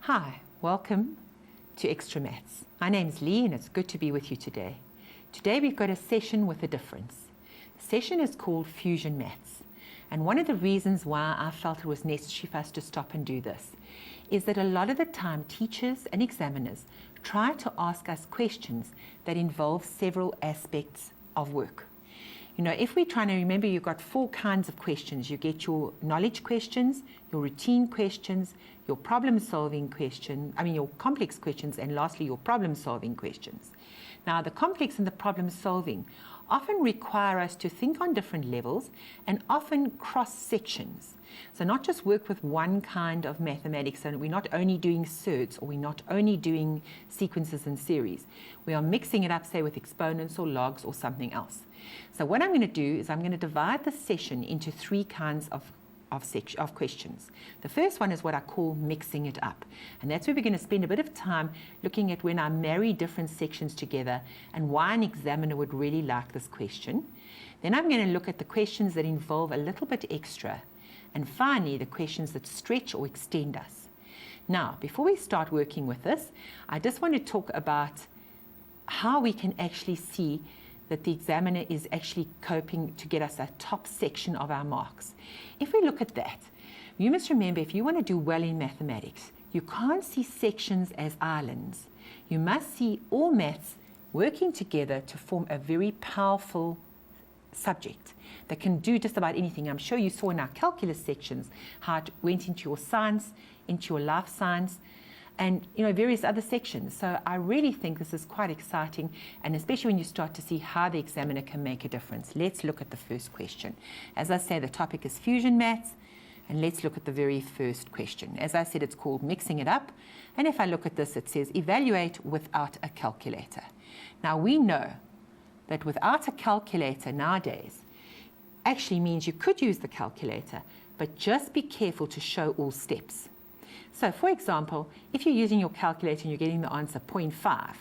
Hi, welcome to Extra Maths. My name's Lee and it's good to be with you today. Today we've got a session with a difference. The session is called Fusion Maths, and one of the reasons why I felt it was necessary for us to stop and do this is that a lot of the time teachers and examiners try to ask us questions that involve several aspects of work. You know, if we're trying to remember, you've got four kinds of questions. You get your knowledge questions, your routine questions, your problem-solving question, your complex questions, and lastly, your problem-solving questions. Now, the complex and the problem-solving often require us to think on different levels and often cross sections. So not just work with one kind of mathematics, and we're not only doing surds, or we're not only doing sequences and series. We are mixing it up, say, with exponents or logs or something else. So what I'm going to do is I'm going to divide the session into three kinds of questions. The first one is what I call mixing it up, and that's where we're going to spend a bit of time looking at when I marry different sections together and why an examiner would really like this question. Then I'm going to look at the questions that involve a little bit extra, and finally the questions that stretch or extend us. Now, before we start working with this, I just want to talk about how we can actually see that the examiner is actually coping to get us a top section of our marks. If we look at that, you must remember, if you want to do well in mathematics, you can't see sections as islands. You must see all maths working together to form a very powerful subject that can do just about anything. I'm sure you saw in our calculus sections how it went into your science, into your life science, and various other sections. So I really think this is quite exciting, and especially when you start to see how the examiner can make a difference. Let's look at the first question. As I say, the topic is fusion maths, and let's look at the very first question. As I said, it's called mixing it up, and if I look at this, it says evaluate without a calculator. Now we know that without a calculator nowadays actually means you could use the calculator, but just be careful to show all steps. So, for example, if you're using your calculator and you're getting the answer 0.5,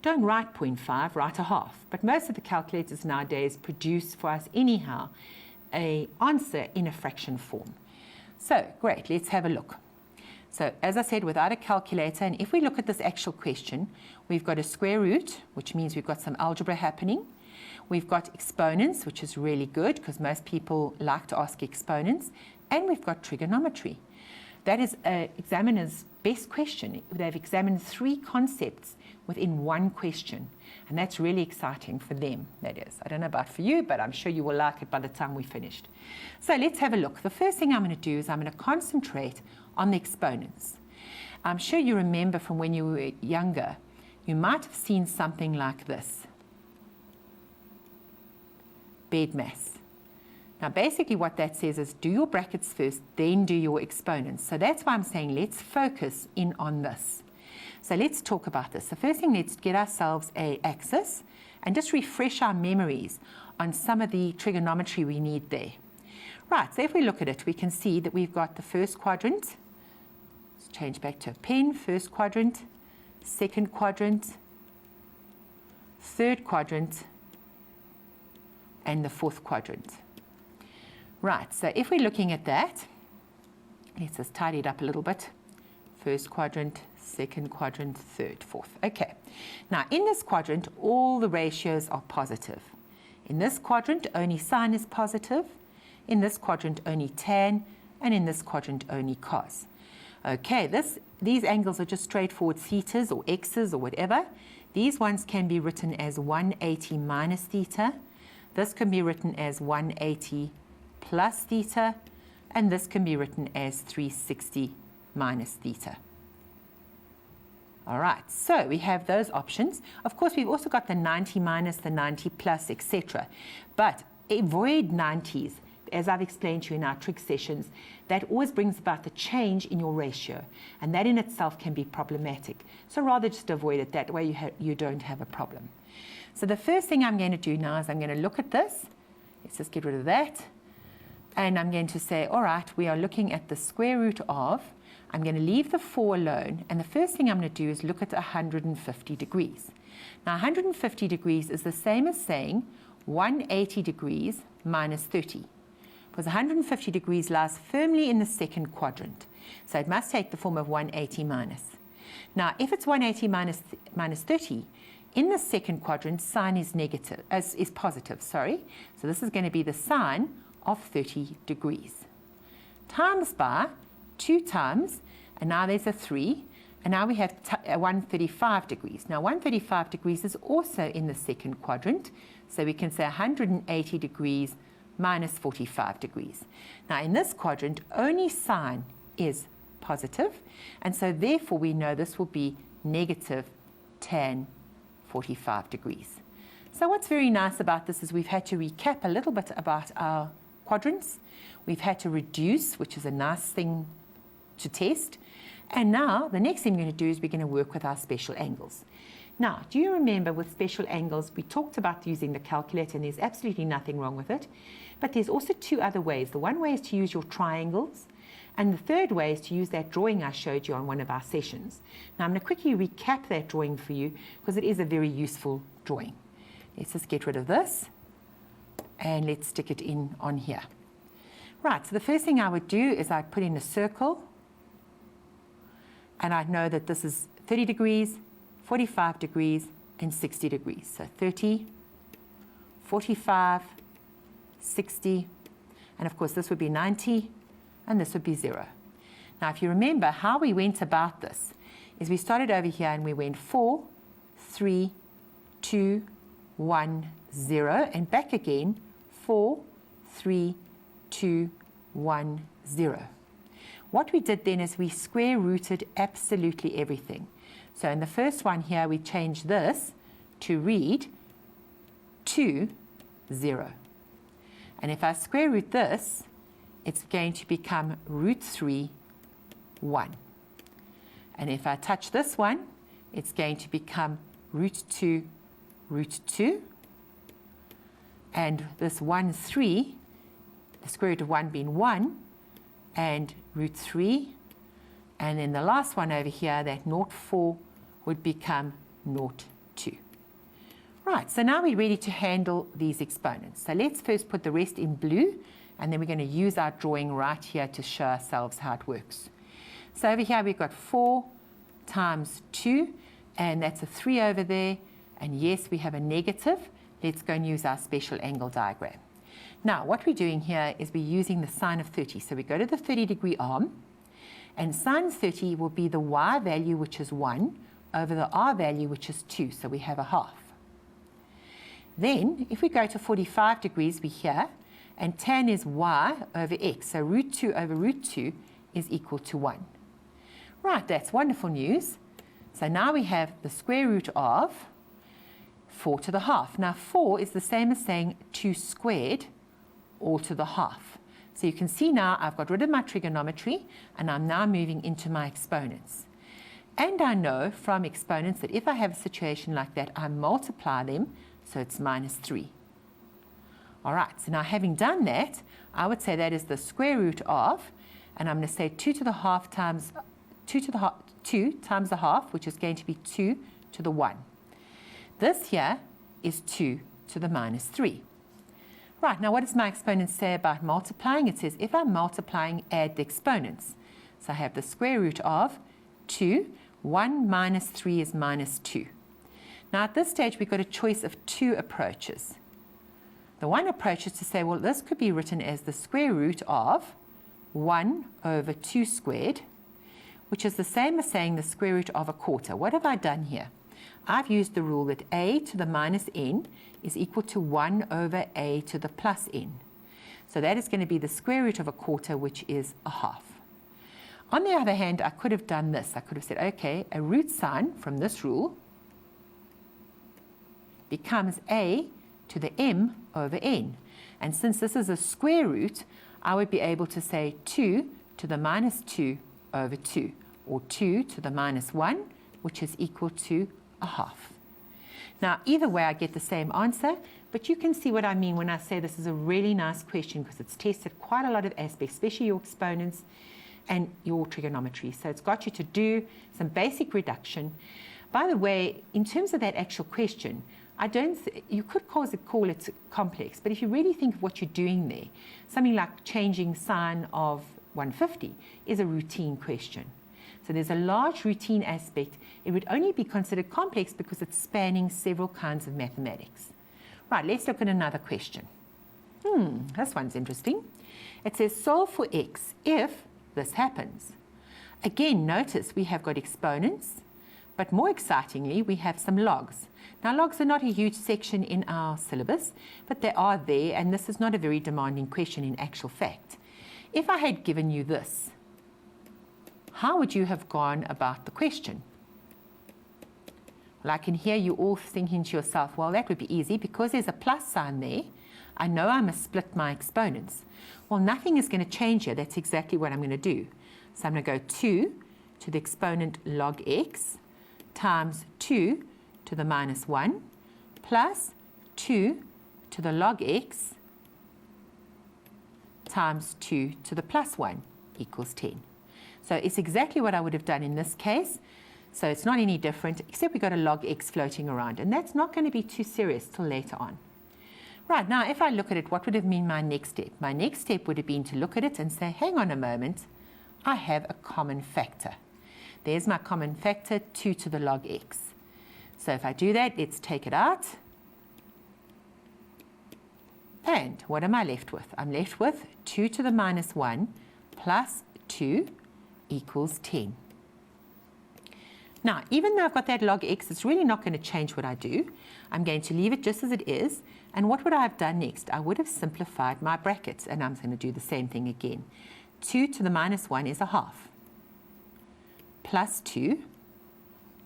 don't write 0.5, write a half. But most of the calculators nowadays produce for us anyhow an answer in a fraction form. So, great, let's have a look. So, as I said, without a calculator, and if we look at this actual question, we've got a square root, which means we've got some algebra happening. We've got exponents, which is really good because most people like to ask exponents. And we've got trigonometry. That is an examiner's best question. They've examined three concepts within one question, and that's really exciting for them, that is. I don't know about for you, but I'm sure you will like it by the time we're finished. So let's have a look. The first thing I'm going to do is I'm going to concentrate on the exponents. I'm sure you remember from when you were younger, you might have seen something like this. BEDMAS. Now, basically what that says is do your brackets first, then do your exponents. So that's why I'm saying let's focus in on this. So let's talk about this. The first thing, let's get ourselves an axis and just refresh our memories on some of the trigonometry we need there. Right, so if we look at it, we can see that we've got the first quadrant. Let's change back to a pen. First quadrant, second quadrant, third quadrant, and the fourth quadrant. Right, so if we're looking at that, let's just tidy it up a little bit. First quadrant, second quadrant, third, fourth. Okay, now in this quadrant, all the ratios are positive. In this quadrant, only sine is positive. In this quadrant, only tan. And in this quadrant, only cos. Okay, these angles are just straightforward thetas or x's or whatever. These ones can be written as 180 minus theta. This can be written as 180 plus theta, and this can be written as 360 minus theta. All right, so we have those options. Of course, we've also got the 90 minus, the 90 plus, etc. But avoid 90s, as I've explained to you in our trig sessions. That always brings about the change in your ratio, and that in itself can be problematic. So rather just avoid it. That way you don't have a problem. So the first thing I'm going to do now is I'm going to look at this. Let's just get rid of that. And I'm going to say, all right, we are looking at the square root of, I'm going to leave the 4 alone, and the first thing I'm going to do is look at 150 degrees. Now, 150 degrees is the same as saying 180 degrees minus 30, because 150 degrees lies firmly in the second quadrant. So it must take the form of 180 minus. Now, if it's 180 minus 30, in the second quadrant, sine is positive. So this is going to be the sine of 30 degrees. Times by 2 times, and now there's a 3, and now we have 135 degrees. Now 135 degrees is also in the second quadrant, so we can say 180 degrees minus 45 degrees. Now in this quadrant, only sine is positive, and so therefore we know this will be negative tan 45 degrees. So what's very nice about this is we've had to recap a little bit about our quadrants. We've had to reduce, which is a nice thing to test. And now the next thing we're going to do is we're going to work with our special angles. Now, do you remember with special angles, we talked about using the calculator, and there's absolutely nothing wrong with it. But there's also 2 other ways. The one way is to use your triangles, and the third way is to use that drawing I showed you on one of our sessions. Now, I'm going to quickly recap that drawing for you because it is a very useful drawing. Let's just get rid of this, and let's stick it in on here. Right, so the first thing I would do is I'd put in a circle, and I'd know that this is 30 degrees, 45 degrees, and 60 degrees. So 30, 45, 60, and of course this would be 90, and this would be 0. Now if you remember how we went about this, is we started over here and we went 4, 3, 2, 1, 0, and back again, 4, 3, 2, 1, 0. What we did then is we square rooted absolutely everything. So in the first one here, we changed this to read 2, 0. And if I square root this, it's going to become root 3, 1. And if I touch this one, it's going to become root 2, root 2. And this 1, 3, the square root of 1 being 1, and root 3. And then the last one over here, that 0, 4, would become 0, 2. Right, so now we're ready to handle these exponents. So let's first put the rest in blue, and then we're going to use our drawing right here to show ourselves how it works. So over here we've got 4 times 2, and that's a 3 over there, and yes, we have a negative. Let's go and use our special angle diagram. Now, what we're doing here is we're using the sine of 30. So we go to the 30-degree arm, and sine 30 will be the y value, which is 1, over the r value, which is 2. So we have a half. Then, if we go to 45 degrees, we're here, and tan is y over x. So root 2 over root 2 is equal to 1. Right, that's wonderful news. So now we have the square root of 4 to the half. Now 4 is the same as saying 2 squared all to the half. So you can see now I've got rid of my trigonometry and I'm now moving into my exponents. And I know from exponents that if I have a situation like that, I multiply them, so it's minus 3. All right, so now having done that, I would say that is the square root of, and I'm going to say 2 to the half times 2 times the half, which is going to be 2 to the 1. This here is 2 to the minus 3. Right, now what does my exponent say about multiplying? It says if I'm multiplying, add the exponents. So I have the square root of 2. 1 minus 3 is minus 2. Now at this stage, we've got a choice of 2 approaches. The one approach is to say, well, this could be written as the square root of 1 over 2 squared, which is the same as saying the square root of a quarter. What have I done here? I've used the rule that a to the minus n is equal to 1 over a to the plus n. So that is going to be the square root of a quarter, which is a half. On the other hand, I could have done this. I could have said, okay, a root sign from this rule becomes a to the m over n. And since this is a square root, I would be able to say 2 to the minus 2 over 2, or 2 to the minus 1, which is equal to a half. Now, either way, I get the same answer, but you can see what I mean when I say this is a really nice question because it's tested quite a lot of aspects, especially your exponents and your trigonometry. So it's got you to do some basic reduction. By the way, in terms of that actual question, you could call it complex, but if you really think of what you're doing there, something like changing sign of 150 is a routine question. So there's a large routine aspect. It would only be considered complex because it's spanning several kinds of mathematics. Right, let's look at another question. This one's interesting. It says solve for x if this happens. Again, notice we have got exponents, but more excitingly, we have some logs. Now, logs are not a huge section in our syllabus, but they are there, and this is not a very demanding question in actual fact. If I had given you this, how would you have gone about the question? Well, I can hear you all thinking to yourself, well, that would be easy because there's a plus sign there. I know I must split my exponents. Well, nothing is going to change here. That's exactly what I'm going to do. So I'm going to go 2 to the exponent log x times 2 to the minus 1 plus 2 to the log x times 2 to the plus 1 equals 10. So it's exactly what I would have done in this case. So it's not any different, except we've got a log x floating around. And that's not going to be too serious till later on. Right, now if I look at it, what would have been my next step? My next step would have been to look at it and say, hang on a moment, I have a common factor. There's my common factor, 2 to the log x. So if I do that, let's take it out. And what am I left with? I'm left with 2 to the minus 1 plus 2 equals 10. Now, even though I've got that log x, it's really not going to change what I do. I'm going to leave it just as it is. And what would I have done next? I would have simplified my brackets, and I'm going to do the same thing again. 2 to the minus 1 is a half, plus 2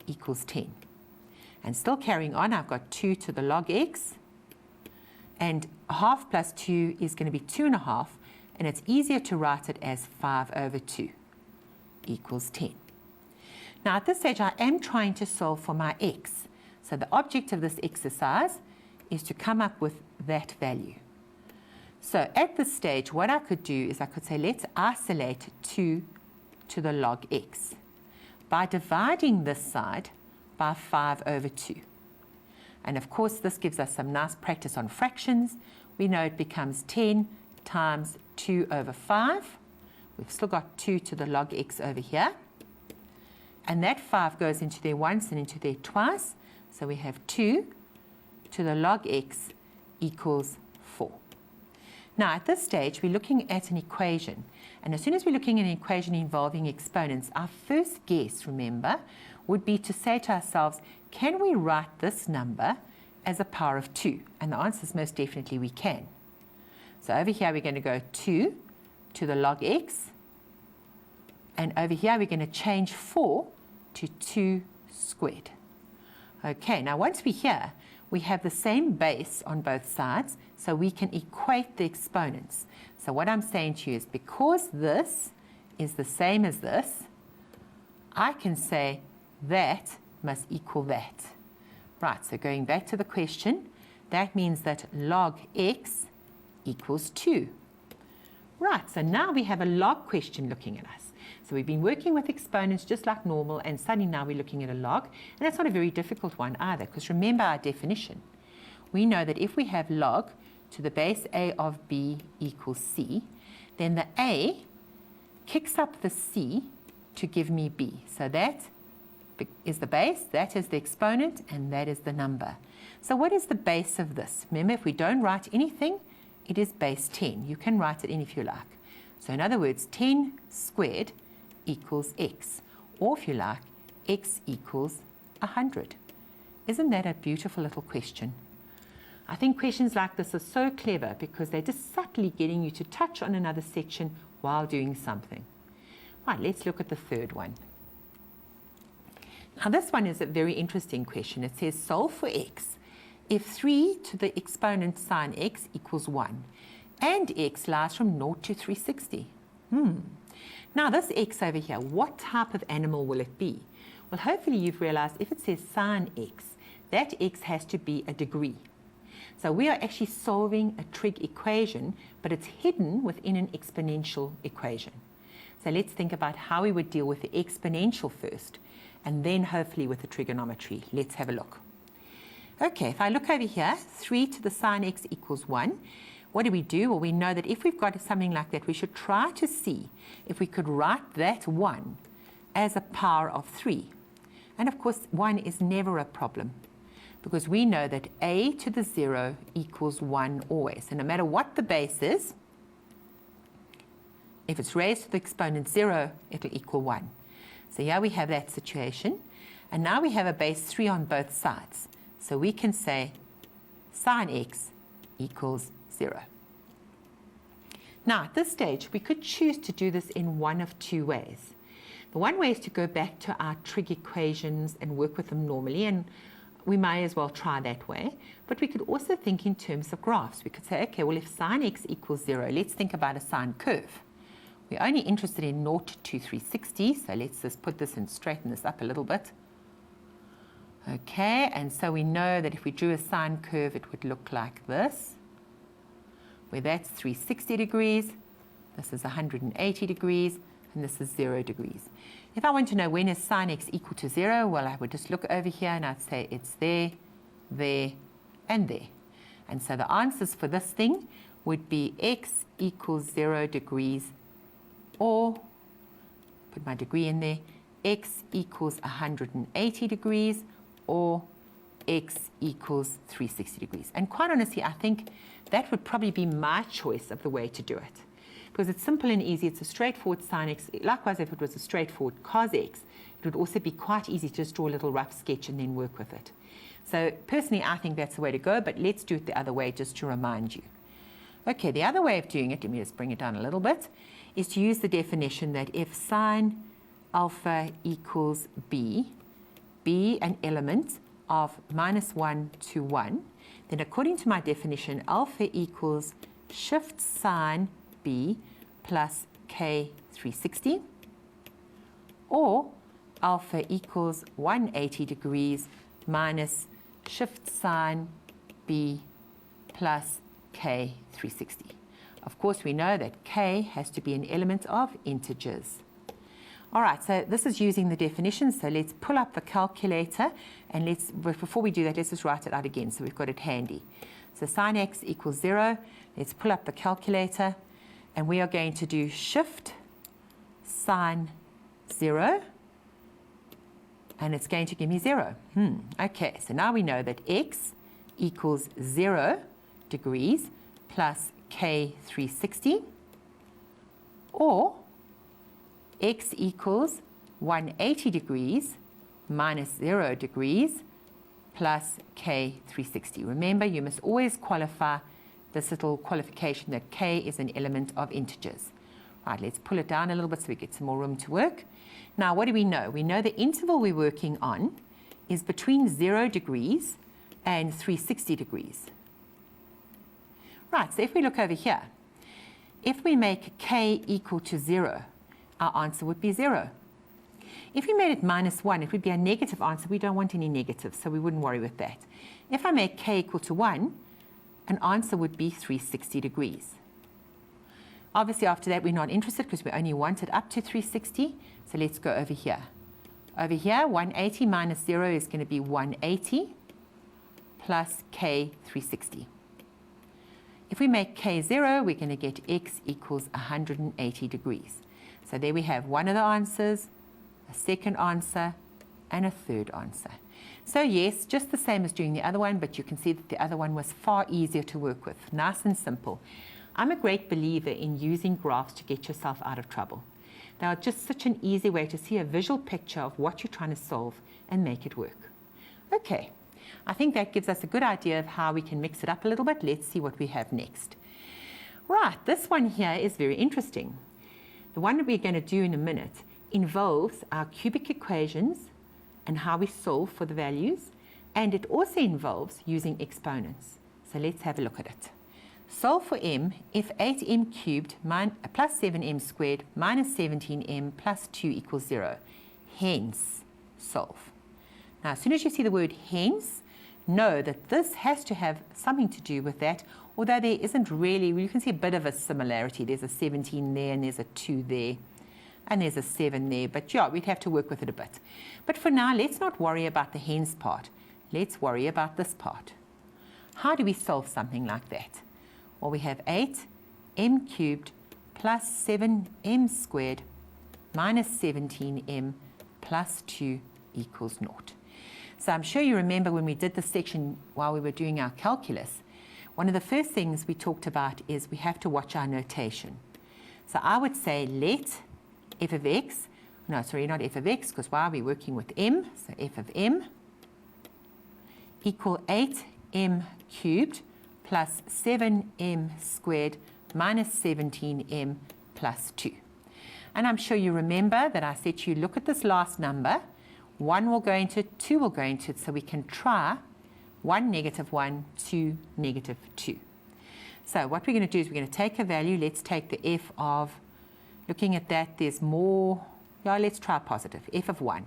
equals 10. And still carrying on, I've got 2 to the log x, and a half plus 2 is going to be 2.5, and it's easier to write it as 5 over 2 equals 10. Now at this stage, I am trying to solve for my x. So the object of this exercise is to come up with that value. So at this stage, what I could do is I could say, let's isolate 2 to the log x by dividing this side by 5 over 2. And of course, this gives us some nice practice on fractions. We know it becomes 10 times 2 over 5. We've still got 2 to the log x over here. And that 5 goes into there once and into there twice. So we have 2 to the log x equals 4. Now at this stage, we're looking at an equation. And as soon as we're looking at an equation involving exponents, our first guess, remember, would be to say to ourselves, can we write this number as a power of 2? And the answer is most definitely we can. So over here, we're going to go 2 to the log x. And over here, we're going to change 4 to 2 squared. Okay, now once we're here, we have the same base on both sides, so we can equate the exponents. So what I'm saying to you is because this is the same as this, I can say that must equal that. Right, so going back to the question, that means that log x equals 2. Right, so now we have a log question looking at us. So we've been working with exponents just like normal, and suddenly now we're looking at a log. And that's not a very difficult one either, because remember our definition. We know that if we have log to the base a of b equals c, then the a kicks up the c to give me b. So that is the base, that is the exponent, and that is the number. So what is the base of this? Remember, if we don't write anything, it is base 10. You can write it in if you like. So in other words, 10 squared equals x, or if you like, x equals 100. Isn't that a beautiful little question? I think questions like this are so clever because they're just subtly getting you to touch on another section while doing something. Right, let's look at the third one. Now this one is a very interesting question. It says solve for x if 3 to the exponent sine x equals 1 and x lies from 0 to 360. Now this x over here, what type of animal will it be? Well, hopefully you've realized if it says sine x, that x has to be a degree. So we are actually solving a trig equation, but it's hidden within an exponential equation. So let's think about how we would deal with the exponential first, and then hopefully with the trigonometry. Let's have a look. Okay, if I look over here, 3 to the sine x equals 1. what do? Well, we know that if we've got something like that, we should try to see if we could write that 1 as a power of 3. And of course, 1 is never a problem, because we know that a to the 0 equals 1 always. And no matter what the base is, if it's raised to the exponent 0, it'll equal 1. So here we have that situation. And now we have a base 3 on both sides. So we can say sine x equals 0. Now, at this stage, we could choose to do this in one of two ways. The one way is to go back to our trig equations and work with them normally, and we may as well try that way. But we could also think in terms of graphs. We could say, okay, well, if sine x equals 0, let's think about a sine curve. We're only interested in 0 to 360, so let's just put this and straighten this up a little bit. Okay, and so we know that if we drew a sine curve, it would look like this, where that's 360 degrees, this is 180 degrees, and this is 0 degrees. If I want to know when is sine x equal to 0, well, I would just look over here and I'd say it's there, there, and there. And so the answers for this thing would be x equals 0 degrees, or, put my degree in there, x equals 180 degrees, or x equals 360 degrees. And quite honestly, I think that would probably be my choice of the way to do it, because it's simple and easy. It's a straightforward sine x. Likewise, if it was a straightforward cos x, it would also be quite easy to just draw a little rough sketch and then work with it. So personally, I think that's the way to go, but let's do it the other way just to remind you. Okay, the other way of doing it, let me just bring it down a little bit, is to use the definition that if sine alpha equals b, be an element of -1 to 1, then according to my definition, alpha equals shift sine b plus k 360, or alpha equals 180 degrees minus shift sine b plus k 360. Of course, we know that k has to be an element of integers. All right, so this is using the definition, so let's pull up the calculator, and but before we do that, let's just write it out again so we've got it handy. So sine x equals 0, let's pull up the calculator, and we are going to do shift sine 0, and it's going to give me 0. Okay, so now we know that x equals 0 degrees plus k 360, or x equals 180 degrees minus 0 degrees plus k 360. Remember, you must always qualify this little qualification that k is an element of integers. Right, let's pull it down a little bit so we get some more room to work. Now, what do we know? We know the interval we're working on is between 0 degrees and 360 degrees. Right, so if we look over here, if we make k equal to 0, our answer would be 0. If we made it -1, it would be a negative answer. We don't want any negatives, so we wouldn't worry with that. If I make k equal to 1, an answer would be 360 degrees. Obviously, after that, we're not interested because we only want it up to 360. So let's go over here. Over here, 180 minus 0 is going to be 180 plus k 360. If we make k 0, we're going to get x equals 180 degrees. So there we have one of the answers, a second answer, and a third answer. So yes, just the same as doing the other one, but you can see that the other one was far easier to work with. Nice and simple. I'm a great believer in using graphs to get yourself out of trouble. They are just such an easy way to see a visual picture of what you're trying to solve and make it work. Okay, I think that gives us a good idea of how we can mix it up a little bit. Let's see what we have next. Right, this one here is very interesting. The one that we're going to do in a minute involves our cubic equations and how we solve for the values, and it also involves using exponents. So let's have a look at it. Solve for m if 8m cubed plus 7m squared minus 17m plus 2 equals 0. Hence, solve. Now, as soon as you see the word hence, know that this has to have something to do with that, although there isn't really. You can see a bit of a similarity. There's a 17 there, and there's a 2 there, and there's a 7 there. But yeah, we'd have to work with it a bit. But for now, let's not worry about the hence part. Let's worry about this part. How do we solve something like that? Well, we have 8m cubed plus 7m squared minus 17m plus 2 equals 0. So I'm sure you remember when we did this section while we were doing our calculus, one of the first things we talked about is we have to watch our notation. So I would say let f of x, no, sorry, not f of x, because why are we working with m? So f of m equal 8m cubed plus 7m squared minus 17m plus 2. And I'm sure you remember that I said to you, look at this last number. 1 will go into it, 2 will go into it, so we can try 1, negative 1, 2, negative 2. So what we're going to do is we're going to take a value. Let's take the f of, looking at that, there's more, let's try positive, f of 1.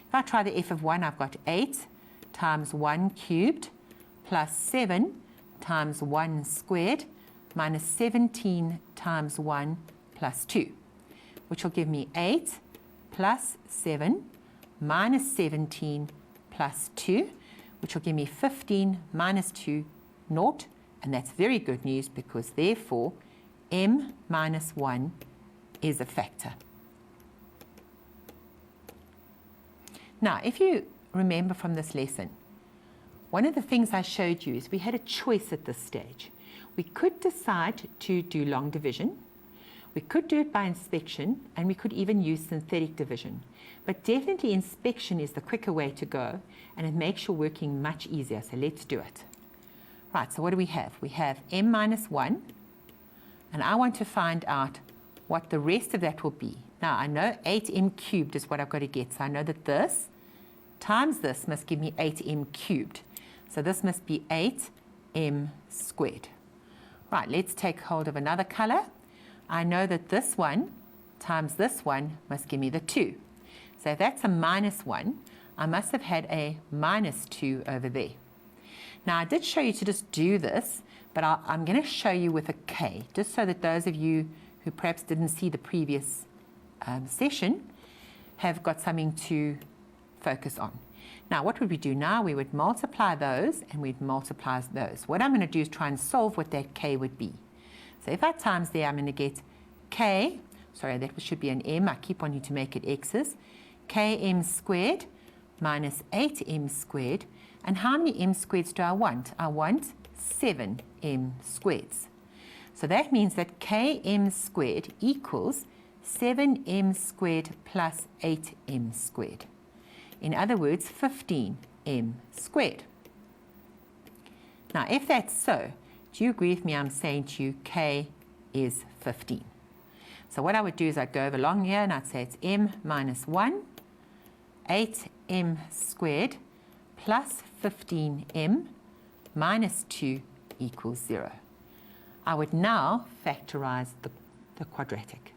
If I try the f of 1, I've got 8 times 1 cubed plus 7 times 1 squared minus 17 times 1 plus 2, which will give me 8 plus 7 minus 17 plus 2, which will give me 15 minus 2, 0. And that's very good news because therefore m minus 1 is a factor. Now, if you remember from this lesson, one of the things I showed you is we had a choice at this stage. We could decide to do long division, we could do it by inspection, and we could even use synthetic division. But definitely inspection is the quicker way to go, and it makes your working much easier. So let's do it. Right, so what do we have? We have m minus 1, and I want to find out what the rest of that will be. Now, I know 8m cubed is what I've got to get, so I know that this times this must give me 8m cubed. So this must be 8m squared. Right, let's take hold of another color. I know that this one times this one must give me the 2. So if that's a minus 1, I must have had a minus 2 over there. Now, I did show you to just do this, but I'm going to show you with a k, just so that those of you who perhaps didn't see the previous session have got something to focus on. Now, what would we do now? We would multiply those, and we'd multiply those. What I'm going to do is try and solve what that k would be. So if I times there, I'm going to get k, sorry, that should be an m. I keep wanting to make it x's. Km squared minus 8m squared. And how many m squareds do I want? I want 7m squareds. So that means that km squared equals 7m squared plus 8m squared. In other words, 15m squared. Now, if that's so, do you agree with me? I'm saying to you k is 15. So what I would do is I'd go over along here and I'd say it's m minus 1, 8m squared plus 15m minus 2 equals 0. I would now factorize the quadratic.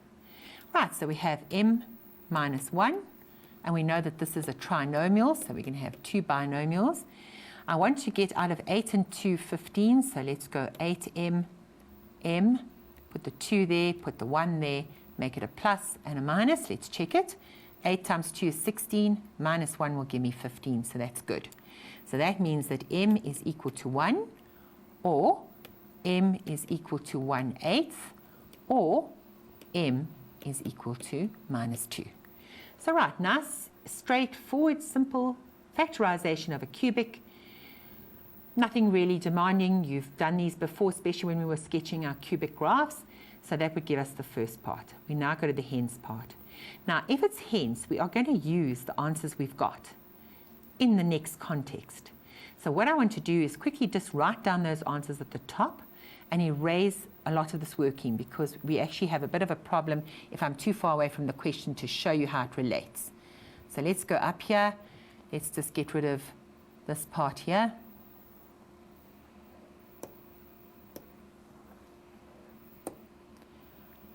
Right, so we have m minus 1, and we know that this is a trinomial, so we're going to have two binomials. I want to get out of 8 and 2, 15, so let's go 8m, m, put the 2 there, put the 1 there, make it a plus and a minus. Let's check it. 8 times 2 is 16, minus 1 will give me 15, so that's good. So that means that m is equal to 1, or m is equal to 1/8, or m is equal to minus 2. So right, nice, straightforward, simple factorization of a cubic. Nothing really demanding. You've done these before, especially when we were sketching our cubic graphs. So that would give us the first part. We now go to the hence part. Now, if it's hence, we are going to use the answers we've got in the next context. So what I want to do is quickly just write down those answers at the top and erase a lot of this working, because we actually have a bit of a problem if I'm too far away from the question to show you how it relates. So let's go up here. Let's just get rid of this part here.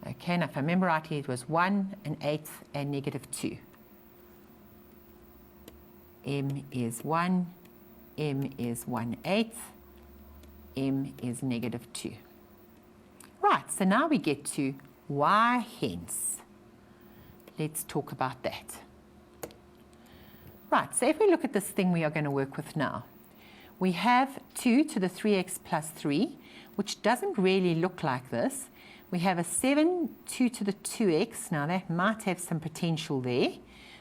Okay, now if I remember rightly, it was 1/8 and negative 2. M is 1, m is 1/8, m is negative 2. Right, so now we get to why hence. Let's talk about that. Right, so if we look at this thing we are going to work with now, we have 2 to the 3x plus 3, which doesn't really look like this. We have a 7, 2 to the 2x. Now that might have some potential there.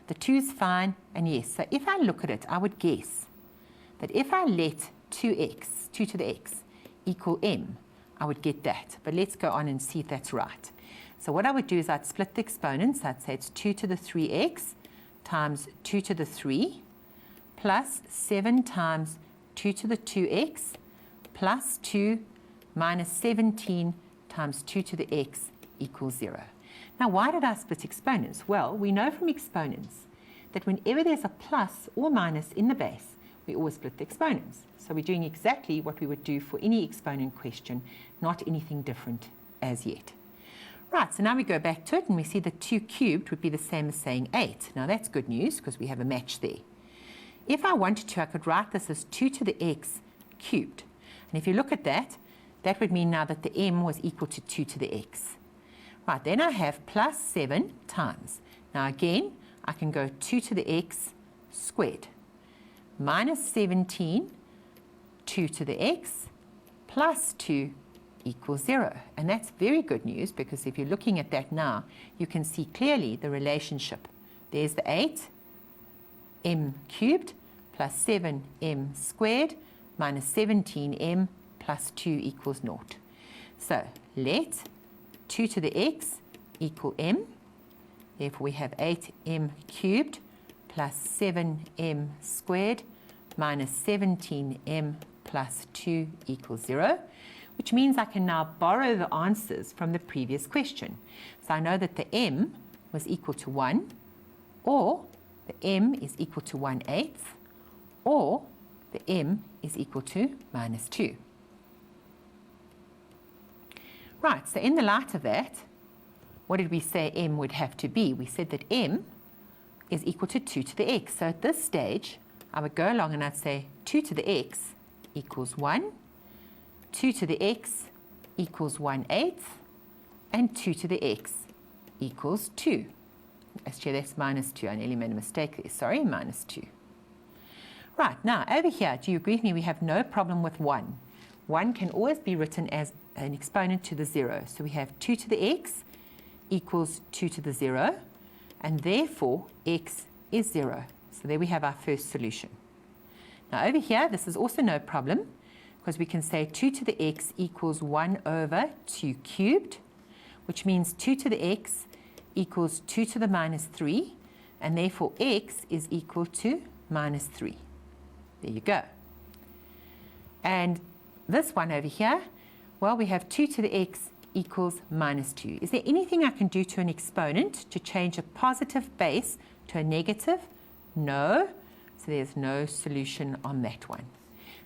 The 2 is fine, and yes, so if I look at it, I would guess that if I let 2x, 2 to the x, equal m, I would get that. But let's go on and see if that's right. So what I would do is I'd split the exponents. I'd say it's 2 to the 3x times 2 to the 3 plus 7 times 2 to the 2x plus 2 minus 17 times 2 to the x equals 0. Now, why did I split exponents? Well, we know from exponents that whenever there's a plus or minus in the base, we always split the exponents. So we're doing exactly what we would do for any exponent question, not anything different as yet. Right, so now we go back to it and we see that 2 cubed would be the same as saying 8. Now that's good news because we have a match there. If I wanted to, I could write this as 2 to the x cubed. And if you look at that, that would mean now that the m was equal to 2 to the x. Right, then I have plus 7 times. Now again, I can go 2 to the x squared minus 17, 2 to the x plus 2 equals 0. And that's very good news because if you're looking at that now, you can see clearly the relationship. There's the 8, m cubed plus 7m squared minus 17m plus 2 equals 0. So let 2 to the x equal m. Therefore, we have 8m cubed plus 7m squared minus 17m plus 2 equals 0, which means I can now borrow the answers from the previous question. So I know that the m was equal to 1, or the m is equal to 1/8, or the m is equal to minus 2. Right, so in the light of that, what did we say m would have to be? We said that m is equal to 2 to the x. So at this stage, I would go along and I'd say 2 to the x equals 1, 2 to the x equals 1/8, and 2 to the x equals 2. Actually, that's minus 2. I nearly made a mistake there. Sorry, minus 2. Right, now over here, do you agree with me? We have no problem with 1. 1 can always be written as an exponent to the 0. So we have 2 to the x equals 2 to the 0, and therefore x is 0. So there we have our first solution. Now over here, this is also no problem because we can say 2 to the x equals 1 over 2 cubed, which means 2 to the x equals 2 to the minus 3, and therefore x is equal to minus 3. There you go. And this one over here, well, we have 2 to the x equals minus 2. Is there anything I can do to an exponent to change a positive base to a negative? No. So there's no solution on that one.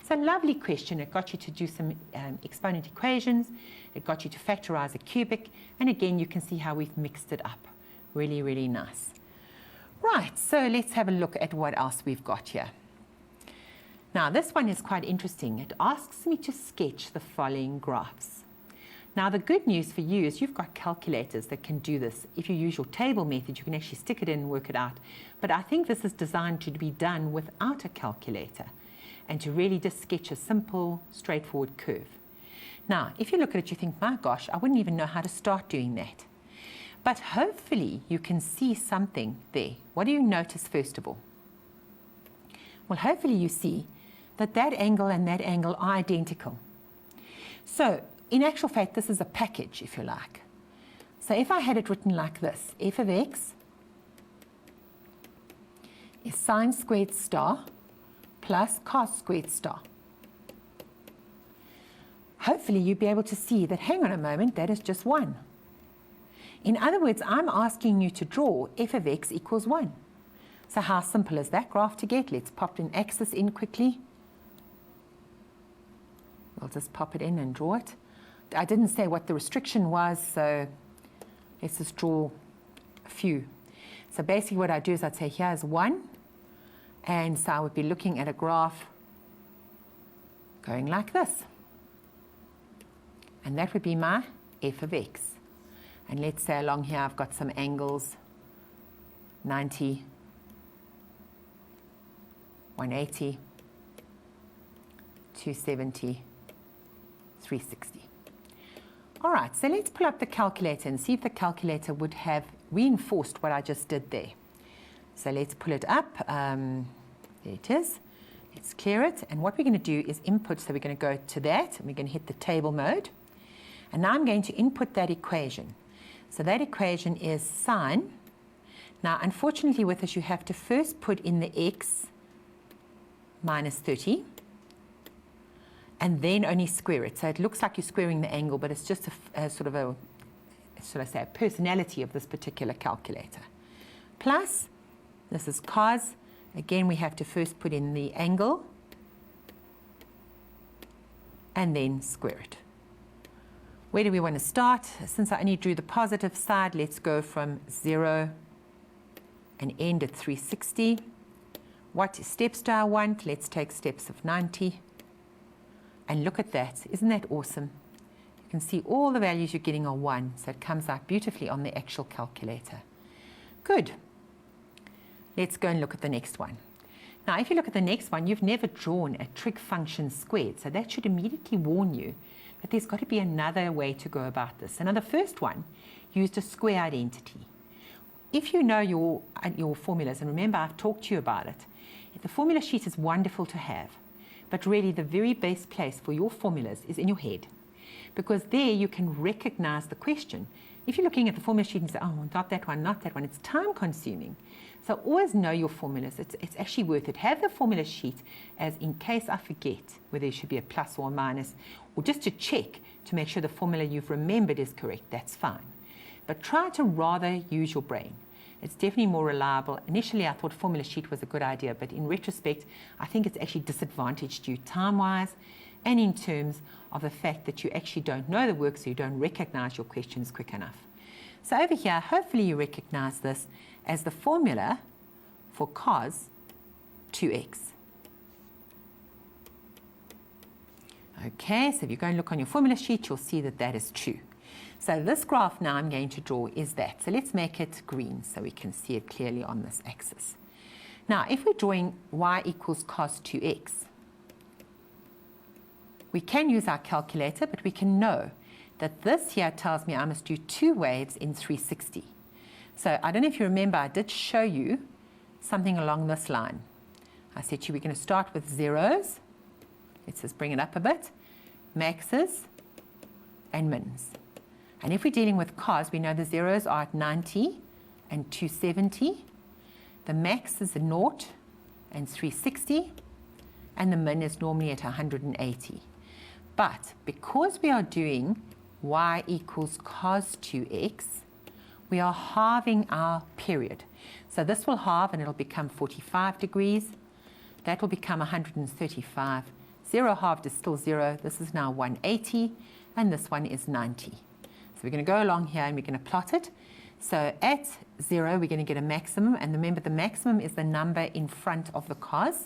It's a lovely question. It got you to do some exponent equations. It got you to factorize a cubic. And again, you can see how we've mixed it up. Really, really nice. Right, so let's have a look at what else we've got here. Now, this one is quite interesting. It asks me to sketch the following graphs. Now, the good news for you is you've got calculators that can do this. If you use your table method, you can actually stick it in and work it out. But I think this is designed to be done without a calculator and to really just sketch a simple, straightforward curve. Now, if you look at it, you think, my gosh, I wouldn't even know how to start doing that. But hopefully you can see something there. What do you notice first of all? Well, hopefully you see that that angle and that angle are identical. So in actual fact, this is a package, if you like. So if I had it written like this, f of x is sine squared star plus cos squared star. Hopefully you'd be able to see that, hang on a moment, that is just 1. In other words, I'm asking you to draw f of x equals 1. So how simple is that graph to get? Let's pop an axis in quickly. We'll just pop it in and draw it. I didn't say what the restriction was, so let's just draw a few. So basically what I do is I'd say here's 1, and so I would be looking at a graph going like this. And that would be my f of x. And let's say along here I've got some angles, 90, 180, 270, 360. All right, so let's pull up the calculator and see if the calculator would have reinforced what I just did there. So let's pull it up. There it is. Let's clear it. And what we're going to do is input. So we're going to go to that, and we're going to hit the table mode. And now I'm going to input that equation. So that equation is sine. Now, unfortunately with this, you have to first put in the x minus 30, and then only square it. So it looks like you're squaring the angle, but it's just a sort of a, should I say, a personality of this particular calculator. Plus, this is cos. Again, we have to first put in the angle and then square it. Where do we want to start? Since I only drew the positive side, let's go from 0 and end at 360. What steps do I want? Let's take steps of 90. And look at that. Isn't that awesome? You can see all the values you're getting are 1, so it comes out beautifully on the actual calculator. Good. Let's go and look at the next one. Now, if you look at the next one, you've never drawn a trig function squared, so that should immediately warn you that there's got to be another way to go about this. And now the first one used a square identity. If you know your formulas, and remember I've talked to you about it, the formula sheet is wonderful to have, but really the very best place for your formulas is in your head, because there you can recognize the question. If you're looking at the formula sheet and say, oh, not that one, it's time consuming. So always know your formulas. It's actually worth it. Have the formula sheet as in case I forget whether it should be a plus or a minus, or just to check to make sure the formula you've remembered is correct. That's fine. But try to rather use your brain. It's definitely more reliable. Initially, I thought formula sheet was a good idea, but in retrospect, I think it's actually disadvantaged you time-wise and in terms of the fact that you actually don't know the work, so you don't recognize your questions quick enough. So over here, hopefully you recognize this as the formula for cos 2x. Okay, so if you go and look on your formula sheet, you'll see that that is true. So this graph now I'm going to draw is that. So let's make it green so we can see it clearly on this axis. Now, if we're drawing y equals cos 2x, we can use our calculator, but we can know that this here tells me I must do 2 waves in 360. So I don't know if you remember, I did show you something along this line. I said to you we're going to start with zeros. Let's just bring it up a bit. Maxes and mins. And if we're dealing with cos, we know the zeros are at 90 and 270. The max is a 0 and 360. And the min is normally at 180. But because we are doing y equals cos 2x, we are halving our period. So this will halve and it'll become 45 degrees. That will become 135. 0 halved is still 0. This is now 180, and this one is 90. So we're going to go along here and we're going to plot it. So at 0, we're going to get a maximum, and remember the maximum is the number in front of the cos.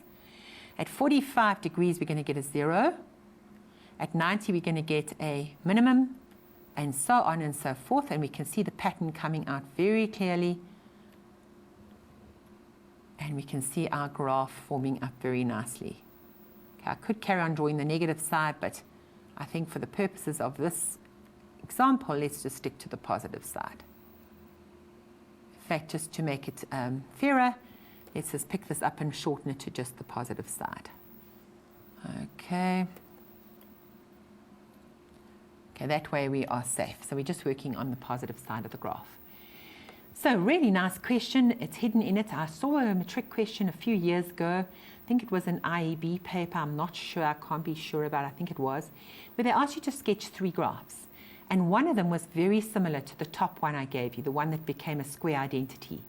At 45 degrees, we're going to get a 0. At 90, we're going to get a minimum, and so on and so forth. And we can see the pattern coming out very clearly. And we can see our graph forming up very nicely. Okay, I could carry on drawing the negative side, but I think for the purposes of this example, let's just stick to the positive side. In fact, just to make it fairer, let's just pick this up and shorten it to just the positive side. Okay. Okay, that way we are safe. So we're just working on the positive side of the graph. So really nice question. It's hidden in it. I saw a matric question a few years ago. I think it was an IEB paper. I'm not sure. I can't be sure about it. I think it was. Where they asked you to sketch 3 graphs. And one of them was very similar to the top one I gave you, the one that became a square identity.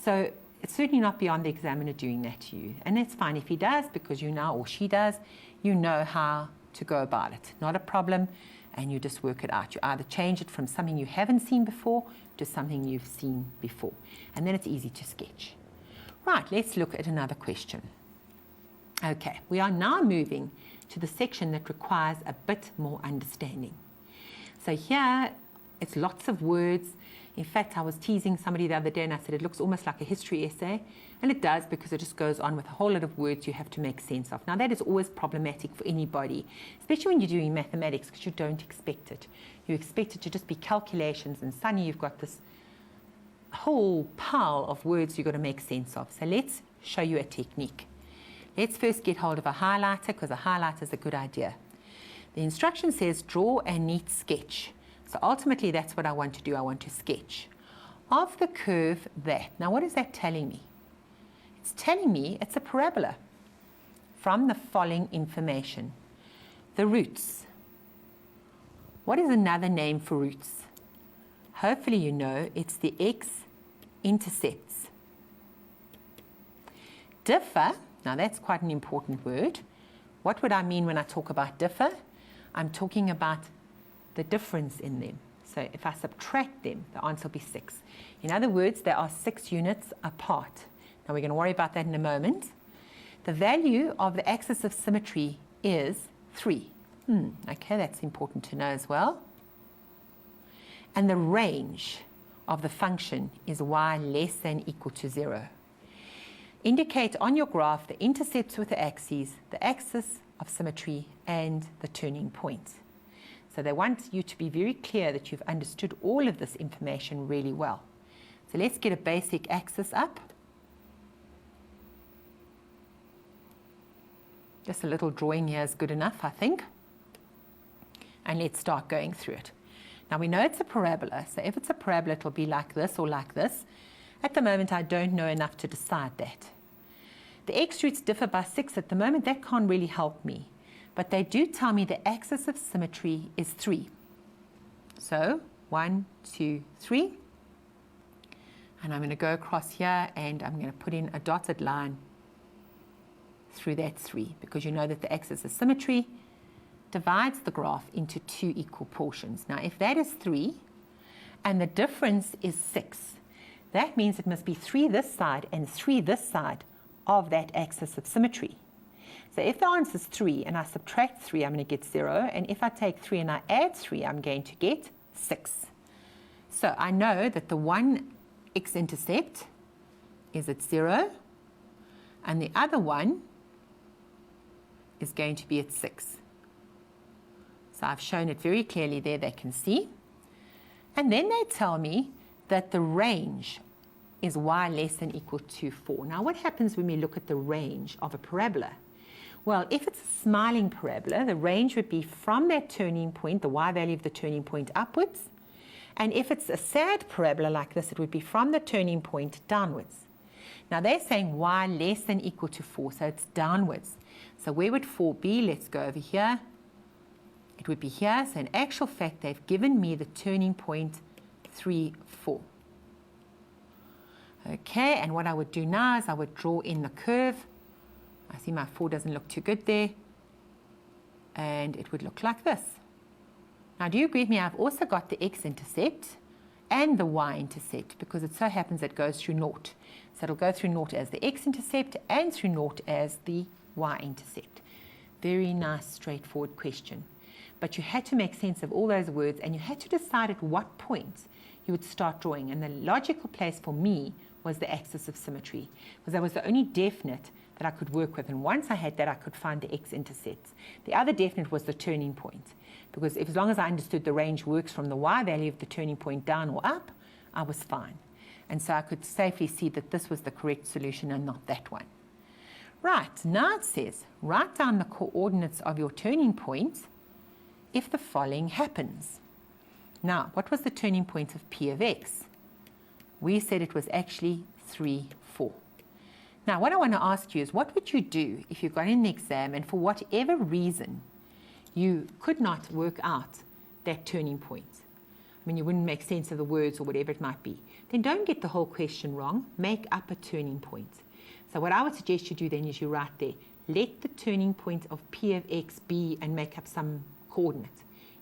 So it's certainly not beyond the examiner doing that to you. And that's fine if he does, because you know, or she does, you know how to go about it. Not a problem. And you just work it out. You either change it from something you haven't seen before to something you've seen before. And then it's easy to sketch. Right, let's look at another question. Okay, we are now moving to the section that requires a bit more understanding. So here, it's lots of words. In fact, I was teasing somebody the other day and I said it looks almost like a history essay. And it does, because it just goes on with a whole lot of words you have to make sense of. Now, that is always problematic for anybody, especially when you're doing mathematics, because you don't expect it. You expect it to just be calculations, and suddenly you've got this whole pile of words you've got to make sense of. So let's show you a technique. Let's first get hold of a highlighter, because a highlighter is a good idea. The instruction says draw a neat sketch. So ultimately that's what I want to do. I want to sketch of the curve that. Now what is that telling me? It's telling me it's a parabola from the following information. The roots. What is another name for roots? Hopefully you know it's the x-intercepts. Differ, now that's quite an important word. What would I mean when I talk about differ? I'm talking about the difference in them. So if I subtract them, the answer will be 6. In other words, they are 6 units apart. Now we're going to worry about that in a moment. The value of the axis of symmetry is 3. Okay, that's important to know as well. And the range of the function is y less than equal to 0. Indicate on your graph the intercepts with the axes, the axis of symmetry, and the turning point. So they want you to be very clear that you've understood all of this information really well. So let's get a basic axis up. Just a little drawing here is good enough, I think. And let's start going through it. Now we know it's a parabola, so if it's a parabola, it'll be like this or like this. At the moment, I don't know enough to decide that. The x roots differ by 6 at the moment. That can't really help me. But they do tell me the axis of symmetry is 3. So 1, 2, 3. And I'm going to go across here and I'm going to put in a dotted line through that 3, because you know that the axis of symmetry divides the graph into 2 equal portions. Now if that is 3 and the difference is 6, that means it must be 3 this side and 3 this side of that axis of symmetry. So if the answer is 3 and I subtract 3, I'm going to get 0. And if I take 3 and I add 3, I'm going to get 6. So I know that the one x-intercept is at 0 and the other one is going to be at 6. So I've shown it very clearly there, they can see. And then they tell me that the range is y less than equal to 4. Now what happens when we look at the range of a parabola? Well, if it's a smiling parabola, the range would be from that turning point, the y value of the turning point, upwards. And if it's a sad parabola like this, it would be from the turning point downwards. Now they're saying y less than equal to 4, so it's downwards. So where would 4 be? Let's go over here. It would be here. So in actual fact, they've given me the turning point 3, 4. Okay, and what I would do now is I would draw in the curve. I see my 4 doesn't look too good there. And it would look like this. Now, do you agree with me? I've also got the x-intercept and the y-intercept, because it so happens it goes through 0. So it'll go through 0 as the x-intercept and through 0 as the y-intercept. Very nice, straightforward question. But you had to make sense of all those words, and you had to decide at what point you would start drawing. And the logical place for me was the axis of symmetry, because that was the only definite that I could work with. And once I had that, I could find the x-intercepts. The other definite was the turning point, because as long as I understood the range works from the y value of the turning point down or up, I was fine. And so I could safely see that this was the correct solution and not that one. Right, now it says, write down the coordinates of your turning point if the following happens. Now, what was the turning point of P of x? We said it was actually 3, 4. Now, what I want to ask you is, what would you do if you got in the exam and for whatever reason you could not work out that turning point? I mean, you wouldn't make sense of the words or whatever it might be. Then don't get the whole question wrong. Make up a turning point. So what I would suggest you do then is you write there, let the turning point of P of x be, and make up some coordinate,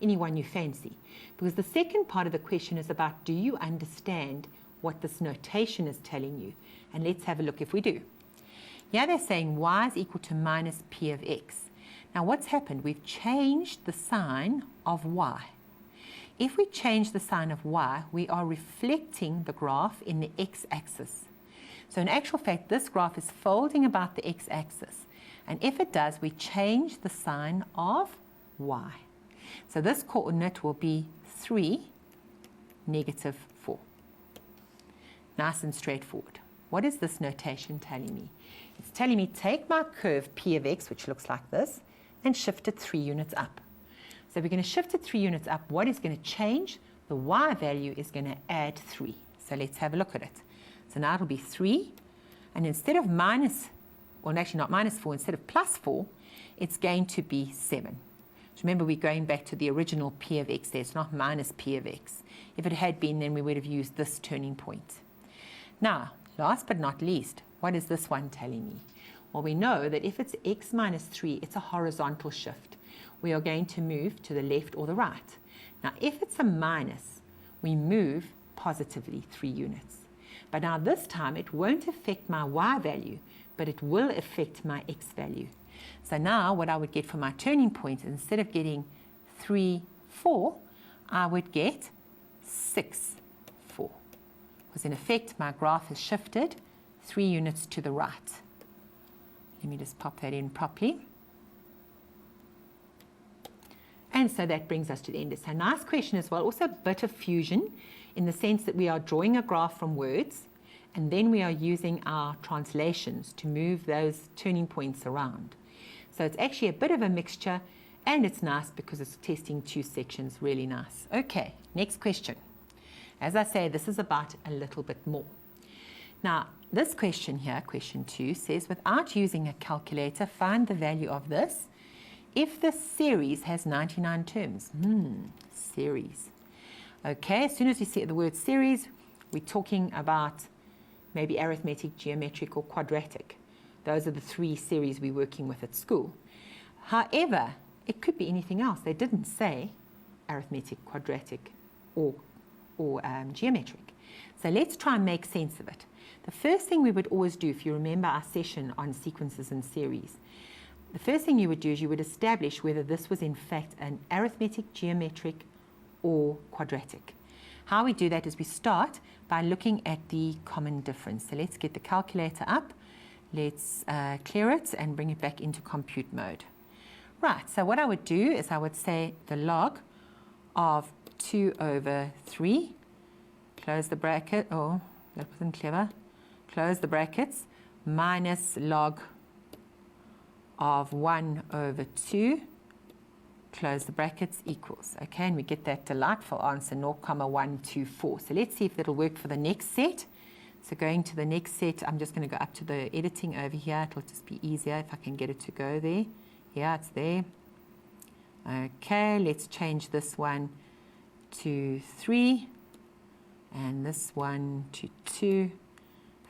any one you fancy. Because the second part of the question is about, do you understand what this notation is telling you? And let's have a look if we do. Here they're saying y is equal to minus P of x. Now what's happened? We've changed the sign of y. If we change the sign of y, we are reflecting the graph in the x-axis. So in actual fact, this graph is folding about the x-axis. And if it does, we change the sign of y. So this coordinate will be 3, negative 4. Nice and straightforward. What is this notation telling me? It's telling me take my curve P of x, which looks like this, and shift it 3 units up. So we're going to shift it 3 units up. What is going to change? The y value is going to add 3. So let's have a look at it. So now it'll be 3, and instead of minus, well actually not minus 4, instead of plus 4, it's going to be 7. So remember, we're going back to the original P of x there. It's not minus P of x. If it had been, then we would have used this turning point. Now, last but not least, what is this one telling me? Well, we know that if it's x minus 3, it's a horizontal shift. We are going to move to the left or the right. Now, if it's a minus, we move positively 3 units. But now this time, it won't affect my y value, but it will affect my x value. So now what I would get for my turning point, instead of getting 3, 4, I would get 6, 4. Because in effect, my graph has shifted 3 units to the right. Let me just pop that in properly. And so that brings us to the end. It's a nice question as well, also a bit of fusion in the sense that we are drawing a graph from words and then we are using our translations to move those turning points around. So it's actually a bit of a mixture, and it's nice because it's testing 2 sections, really nice. Okay, next question. As I say, this is about a little bit more. Now, this question here, question 2, says without using a calculator, find the value of this if the series has 99 terms. Series. Okay, as soon as you see the word series, we're talking about maybe arithmetic, geometric, or quadratic. Those are the 3 series we're working with at school. However, it could be anything else. They didn't say arithmetic, quadratic, or geometric. So let's try and make sense of it. The first thing we would always do, if you remember our session on sequences and series, the first thing you would do is you would establish whether this was in fact an arithmetic, geometric, or quadratic. How we do that is we start by looking at the common difference. So let's get the calculator up. Let's clear it and bring it back into compute mode. Right, so what I would do is I would say the log of 2 over 3, close the bracket, oh, that wasn't clever, close the brackets, minus log of 1 over 2, close the brackets, equals. Okay, and we get that delightful answer, 0,124. So let's see if that'll work for the next set. So going to the next set, I'm just going to go up to the editing over here. It'll just be easier if I can get it to go there. Yeah, it's there. Okay, let's change this one to 3 and this one to 2,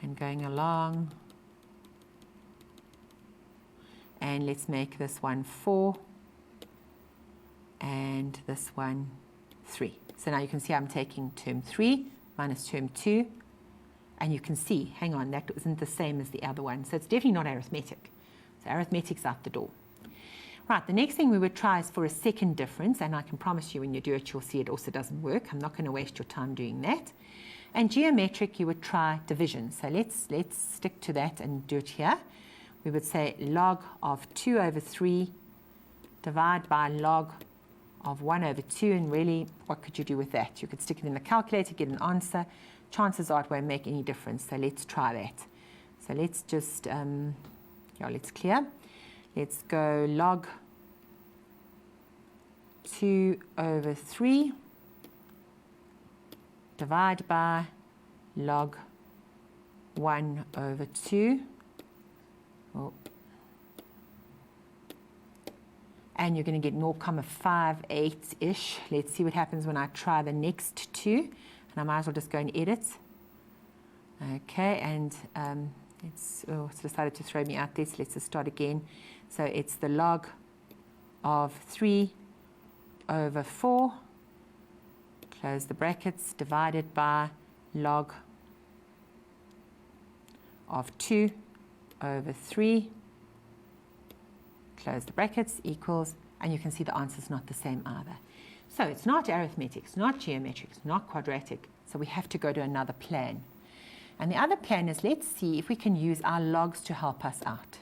and going along. And let's make this one 4 and this one 3. So now you can see I'm taking term 3 minus term 2. And you can see, hang on, that isn't the same as the other one. So it's definitely not arithmetic. So arithmetic's out the door. Right, the next thing we would try is for a second difference. And I can promise you when you do it, you'll see it also doesn't work. I'm not going to waste your time doing that. And geometric, you would try division. So let's stick to that and do it here. We would say log of 2 over 3 divide by log of 1 over 2. And really, what could you do with that? You could stick it in the calculator, get an answer. Chances are it won't make any difference, so let's try that. So let's just, let's clear. Let's go log 2 over 3 divide by log 1 over 2. Oh. And you're going to get 0,58-ish. Let's see what happens when I try the next 2. And I might as well just go and edit. Okay, and it's decided to throw me out there, so let's just start again. So it's the log of 3 over 4, close the brackets, divided by log of 2 over 3, close the brackets, equals, and you can see the answer's not the same either. So it's not arithmetic, it's not geometric, it's not quadratic, so we have to go to another plan. And the other plan is, let's see if we can use our logs to help us out.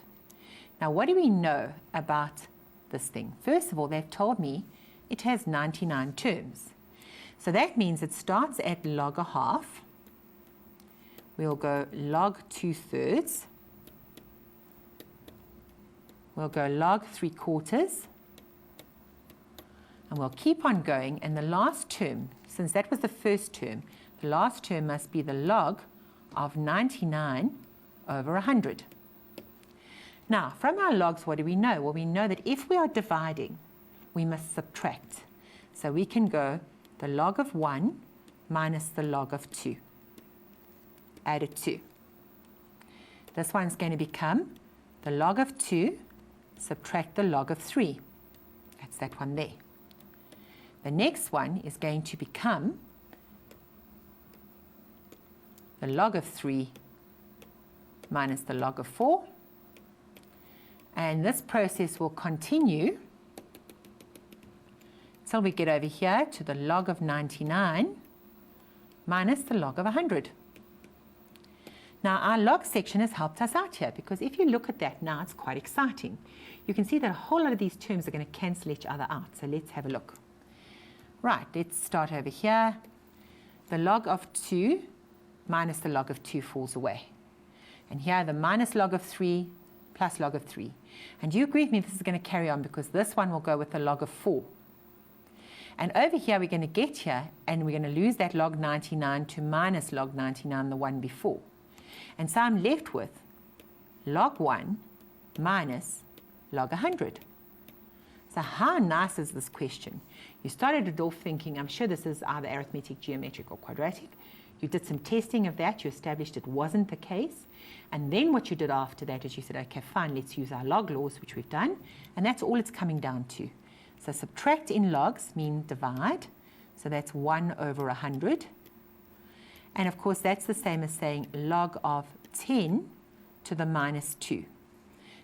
Now, what do we know about this thing? First of all, they've told me it has 99 terms. So that means it starts at log a half. We'll go log 2/3. We'll go log 3/4. And we'll keep on going. And the last term, since that was the first term, the last term must be the log of 99 over 100. Now, from our logs, what do we know? Well, we know that if we are dividing, we must subtract. So we can go the log of 1 minus the log of 2. Add a 2. This one's going to become the log of 2, subtract the log of 3. That's that one there. The next one is going to become the log of 3 minus the log of 4. And this process will continue until we get over here to the log of 99 minus the log of 100. Now, our log section has helped us out here, because if you look at that now, it's quite exciting. You can see that a whole lot of these terms are going to cancel each other out. So let's have a look. Right, let's start over here. The log of 2 minus the log of 2 falls away. And here, the minus log of 3 plus log of 3. And do you agree with me this is going to carry on, because this one will go with the log of 4. And over here, we're going to get here, and we're going to lose that log 99 to minus log 99, the one before. And so I'm left with log 1 minus log 100. So how nice is this question? You started it off thinking, I'm sure this is either arithmetic, geometric, or quadratic. You did some testing of that. You established it wasn't the case. And then what you did after that is you said, okay, fine, let's use our log laws, which we've done. And that's all it's coming down to. So subtract in logs mean divide. So that's 1 over 100. And of course, that's the same as saying log of 10 to the minus 2.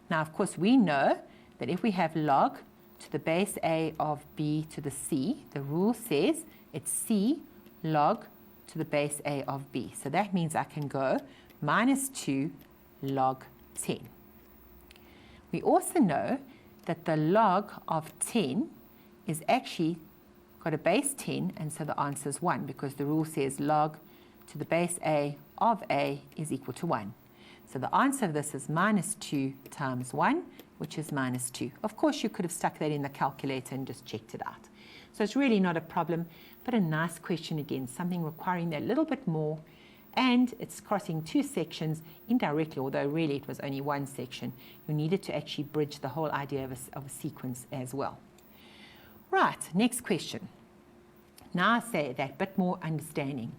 Now, of course, we know that if we have log to the base a of b to the c, the rule says it's c log to the base a of b. So that means I can go minus 2 log 10. We also know that the log of 10 is actually got a base 10, and so the answer is 1, because the rule says log to the base a of a is equal to 1. So the answer of this is minus 2 times 1, which is minus 2. Of course, you could have stuck that in the calculator and just checked it out. So it's really not a problem, but a nice question again, something requiring a little bit more, and it's crossing two sections indirectly, although really it was only one section. You needed to actually bridge the whole idea of a sequence as well. Right, next question. Now I say that bit more understanding.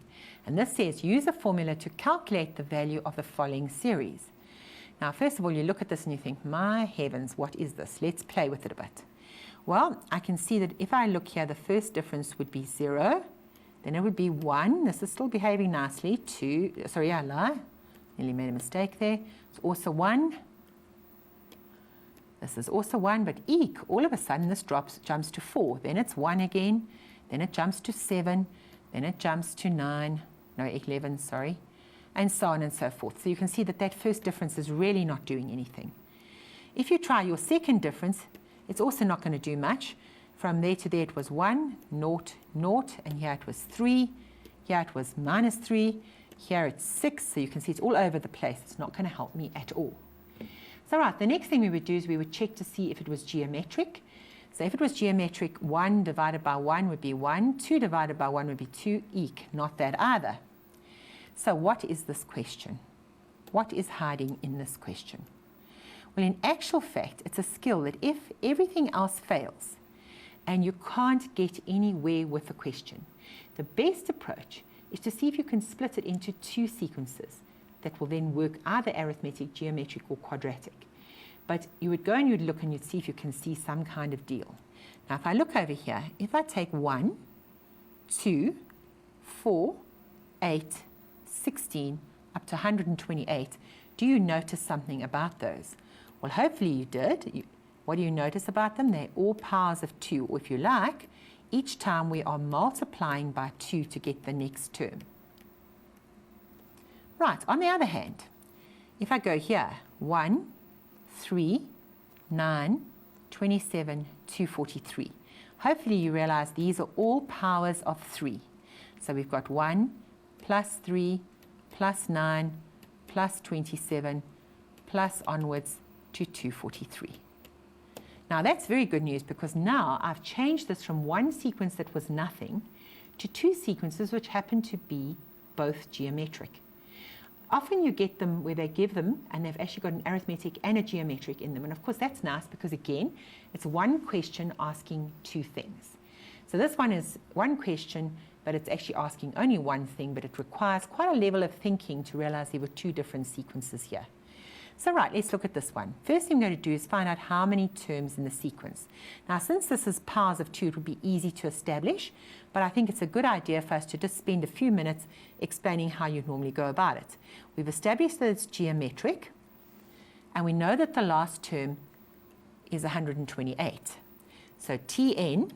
And this says, use a formula to calculate the value of the following series. Now, first of all, you look at this and you think, my heavens, what is this? Let's play with it a bit. Well, I can see that if I look here, the first difference would be 0. Then it would be 1. This is still behaving nicely. 2. Sorry, I lie. Nearly made a mistake there. It's also 1. This is also 1, but eek, all of a sudden this jumps to 4. Then it's 1 again. Then it jumps to 7. Then it jumps to 9. No, 11, sorry. And so on and so forth. So you can see that that first difference is really not doing anything. If you try your second difference, it's also not going to do much. From there to there it was 1, 0, 0, and here it was 3. Here it was minus 3. Here it's 6. So you can see it's all over the place. It's not going to help me at all. So right, the next thing we would do is we would check to see if it was geometric. So if it was geometric, 1 divided by 1 would be 1. 2 divided by 1 would be 2. Eek, not that either. So what is this question? What is hiding in this question? Well, in actual fact, it's a skill that if everything else fails and you can't get anywhere with the question, the best approach is to see if you can split it into two sequences that will then work either arithmetic, geometric, or quadratic. But you would go and you'd look and you'd see if you can see some kind of deal. Now, if I look over here, if I take 1, 2, 4, 8, 16, up to 128, do you notice something about those? Well, hopefully you did. What do you notice about them? They're all powers of 2, or if you like, each time we are multiplying by 2 to get the next term. Right, on the other hand, if I go here, 1, 3, 9, 27, 243. Hopefully you realize these are all powers of 3. So we've got 1 plus 3 plus 9 plus 27 plus onwards to 243. Now that's very good news, because now I've changed this from one sequence that was nothing to two sequences which happen to be both geometric. Often you get them where they give them and they've actually got an arithmetic and a geometric in them. And of course that's nice, because again, it's one question asking two things. So this one is one question, but it's actually asking only one thing, but it requires quite a level of thinking to realize there were two different sequences here. So right, let's look at this one. First thing I'm going to do is find out how many terms in the sequence. Now, since this is powers of 2, it would be easy to establish, but I think it's a good idea for us to just spend a few minutes explaining how you normally go about it. We've established that it's geometric, and we know that the last term is 128. So Tn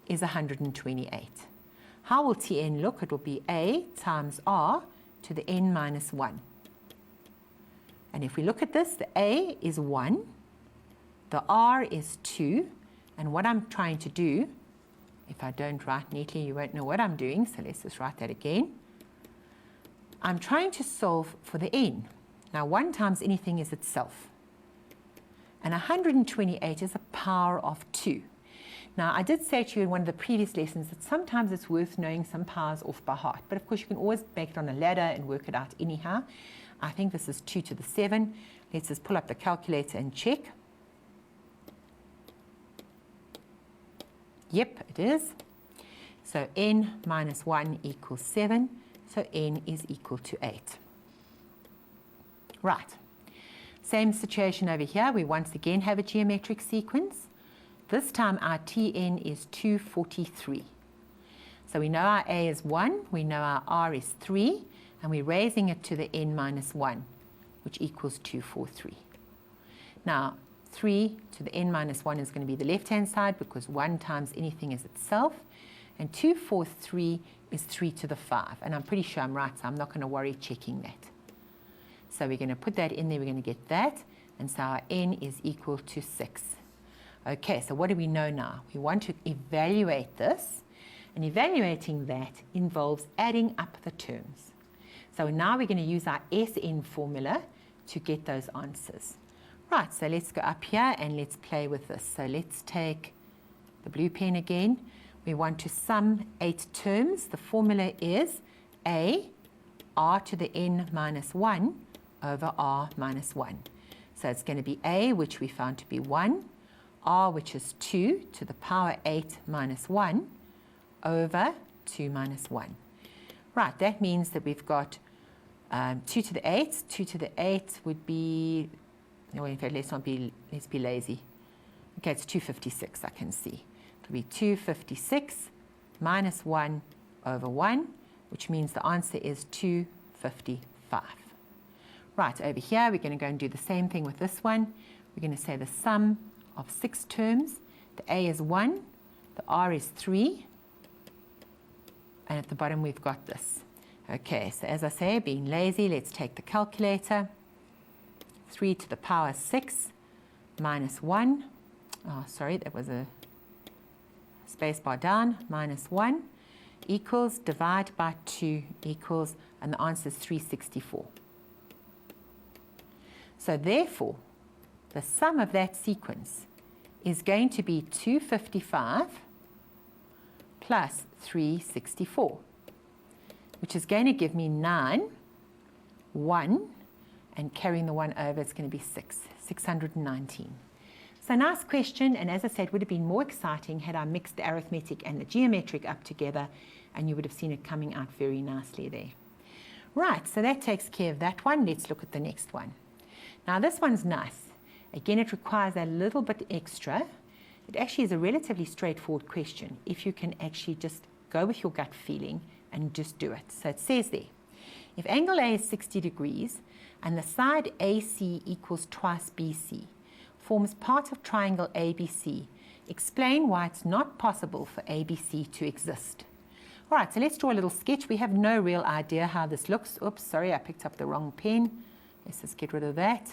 is 128. How will Tn look? It will be a times r to the n minus 1. And if we look at this, the a is 1, the r is 2, and what I'm trying to do, if I don't write neatly, you won't know what I'm doing, so let's just write that again. I'm trying to solve for the n. Now, 1 times anything is itself, and 128 is a power of 2. Now, I did say to you in one of the previous lessons that sometimes it's worth knowing some powers off by heart, but of course you can always make it on a ladder and work it out anyhow. I think this is 2 to the 7. Let's just pull up the calculator and check. Yep, it is. So n minus 1 equals 7. So n is equal to 8. Right. Same situation over here. We once again have a geometric sequence. This time our Tn is 243. So we know our a is 1. We know our r is 3. And we're raising it to the n minus 1, which equals 243. Now, 3 to the n minus 1 is going to be the left-hand side, because 1 times anything is itself. And 243 is 3 to the 5. And I'm pretty sure I'm right, so I'm not going to worry checking that. So we're going to put that in there. We're going to get that. And so our n is equal to 6. Okay, so what do we know now? We want to evaluate this. And evaluating that involves adding up the terms. So now we're going to use our SN formula to get those answers. Right, so let's go up here and let's play with this. So let's take the blue pen again. We want to sum 8 terms. The formula is a r to the n minus 1 over r minus 1. So it's going to be a, which we found to be 1, r, which is 2 to the power 8 minus 1 over 2 minus 1. Right, that means that we've got 2 to the 8. 2 to the 8 would be, no, in fact, let's be lazy. Okay, it's 256, I can see. It will be 256 minus 1 over 1, which means the answer is 255. Right, over here, we're going to go and do the same thing with this one. We're going to say the sum of 6 terms. The a is 1, the r is 3, and at the bottom we've got this. Okay, so as I say, being lazy, let's take the calculator. 3 to the power 6 minus 1. Oh, sorry, that was a space bar down. Minus 1 equals, divide by 2 equals, and the answer is 364. So therefore, the sum of that sequence is going to be 255 plus 364. Which is going to give me 9, 1, and carrying the 1 over, it's going to be 619. So nice question, and as I said, would have been more exciting had I mixed the arithmetic and the geometric up together, and you would have seen it coming out very nicely there. Right, so that takes care of that one. Let's look at the next one. Now this one's nice. Again, it requires a little bit extra. It actually is a relatively straightforward question if you can actually just go with your gut feeling and just do it. So it says there, if angle A is 60 degrees and the side AC equals twice BC, forms part of triangle ABC, explain why it's not possible for ABC to exist. All right, so let's draw a little sketch. We have no real idea how this looks. Oops, sorry, I picked up the wrong pen. Let's just get rid of that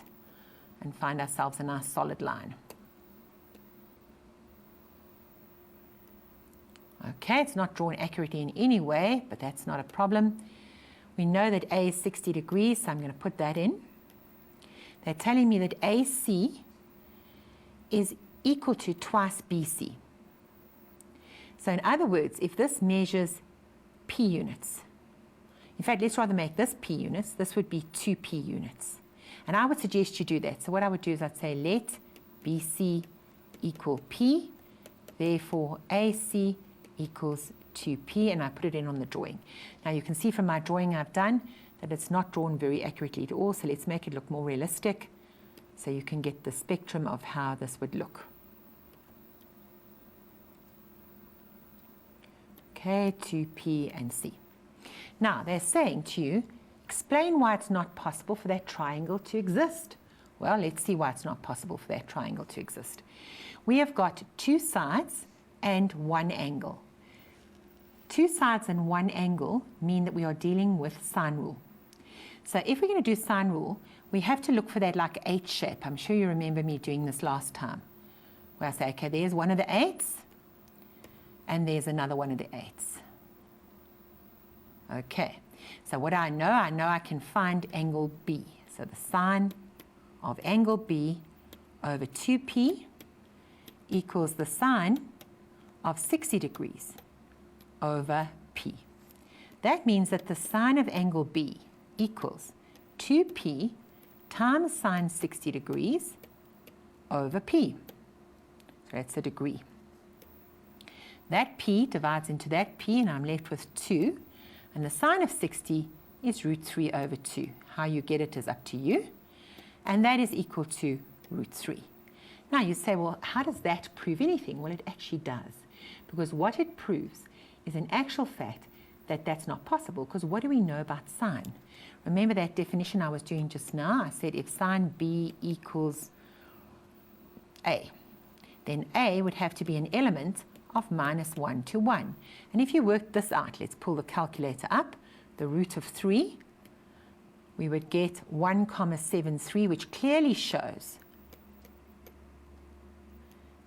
and find ourselves a nice solid line. Okay, it's not drawn accurately in any way, but that's not a problem. We know that A is 60 degrees, so I'm going to put that in. They're telling me that AC is equal to twice BC. So in other words, if this measures P units, in fact, let's rather make this P units, this would be 2P units. And I would suggest you do that. So what I would do is I'd say let BC equal P, therefore AC equals 2P, and I put it in on the drawing. Now you can see from my drawing I've done that it's not drawn very accurately at all, so let's make it look more realistic so you can get the spectrum of how this would look. Okay, 2P and C. Now they're saying to you, explain why it's not possible for that triangle to exist. Well, let's see why it's not possible for that triangle to exist. We have got two sides and one angle. Two sides and one angle mean that we are dealing with sine rule. So if we're going to do sine rule, we have to look for that like H shape. I'm sure you remember me doing this last time, where I say, okay, there's one of the 8s, and there's another one of the 8s. Okay, so what I know I can find angle B. So the sine of angle B over 2P equals the sine of 60 degrees over P. That means that the sine of angle B equals 2P times sine 60 degrees over P. So that's a degree. That P divides into that P, and I'm left with 2. And the sine of 60 is root 3 over 2. How you get it is up to you. And that is equal to root 3. Now you say, well, how does that prove anything? Well, it actually does. Because what it proves is in actual fact that that's not possible. Because what do we know about sine? Remember that definition I was doing just now? I said if sine B equals A, then A would have to be an element of minus 1 to 1. And if you work this out, let's pull the calculator up, the root of 3, we would get 1,73, which clearly shows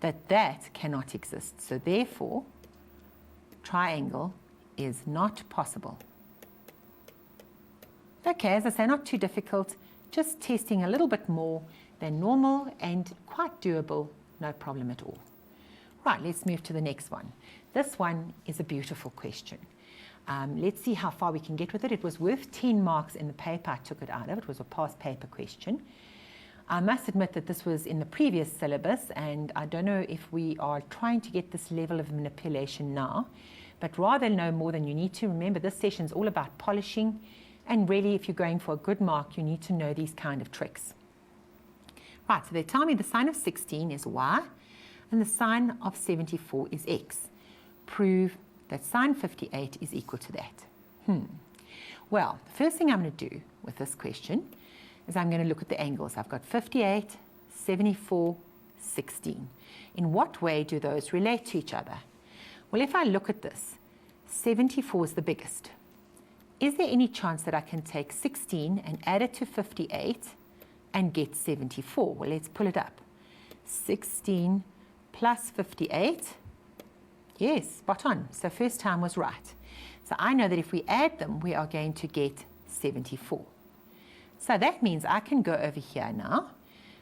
that that cannot exist. So therefore, triangle is not possible. Okay, as I say, not too difficult, just testing a little bit more than normal and quite doable, no problem at all. Right, let's move to the next one. This one is a beautiful question. Let's see how far we can get with it. It was worth 10 marks in the paper I took it out of. It was a past paper question. I must admit that this was in the previous syllabus, and I don't know if we are trying to get this level of manipulation now, but rather know more than you need to. Remember, this session is all about polishing, and really, if you're going for a good mark, you need to know these kind of tricks. Right, so they tell me the sine of 16 is y, and the sine of 74 is x. Prove that sine 58 is equal to that. Well, the first thing I'm going to do with this question is I'm going to look at the angles. I've got 58, 74, 16. In what way do those relate to each other? Well, if I look at this, 74 is the biggest. Is there any chance that I can take 16 and add it to 58 and get 74? Well, let's pull it up. 16 plus 58. Yes, spot on. So first time was right. So I know that if we add them, we are going to get 74. So that means I can go over here now,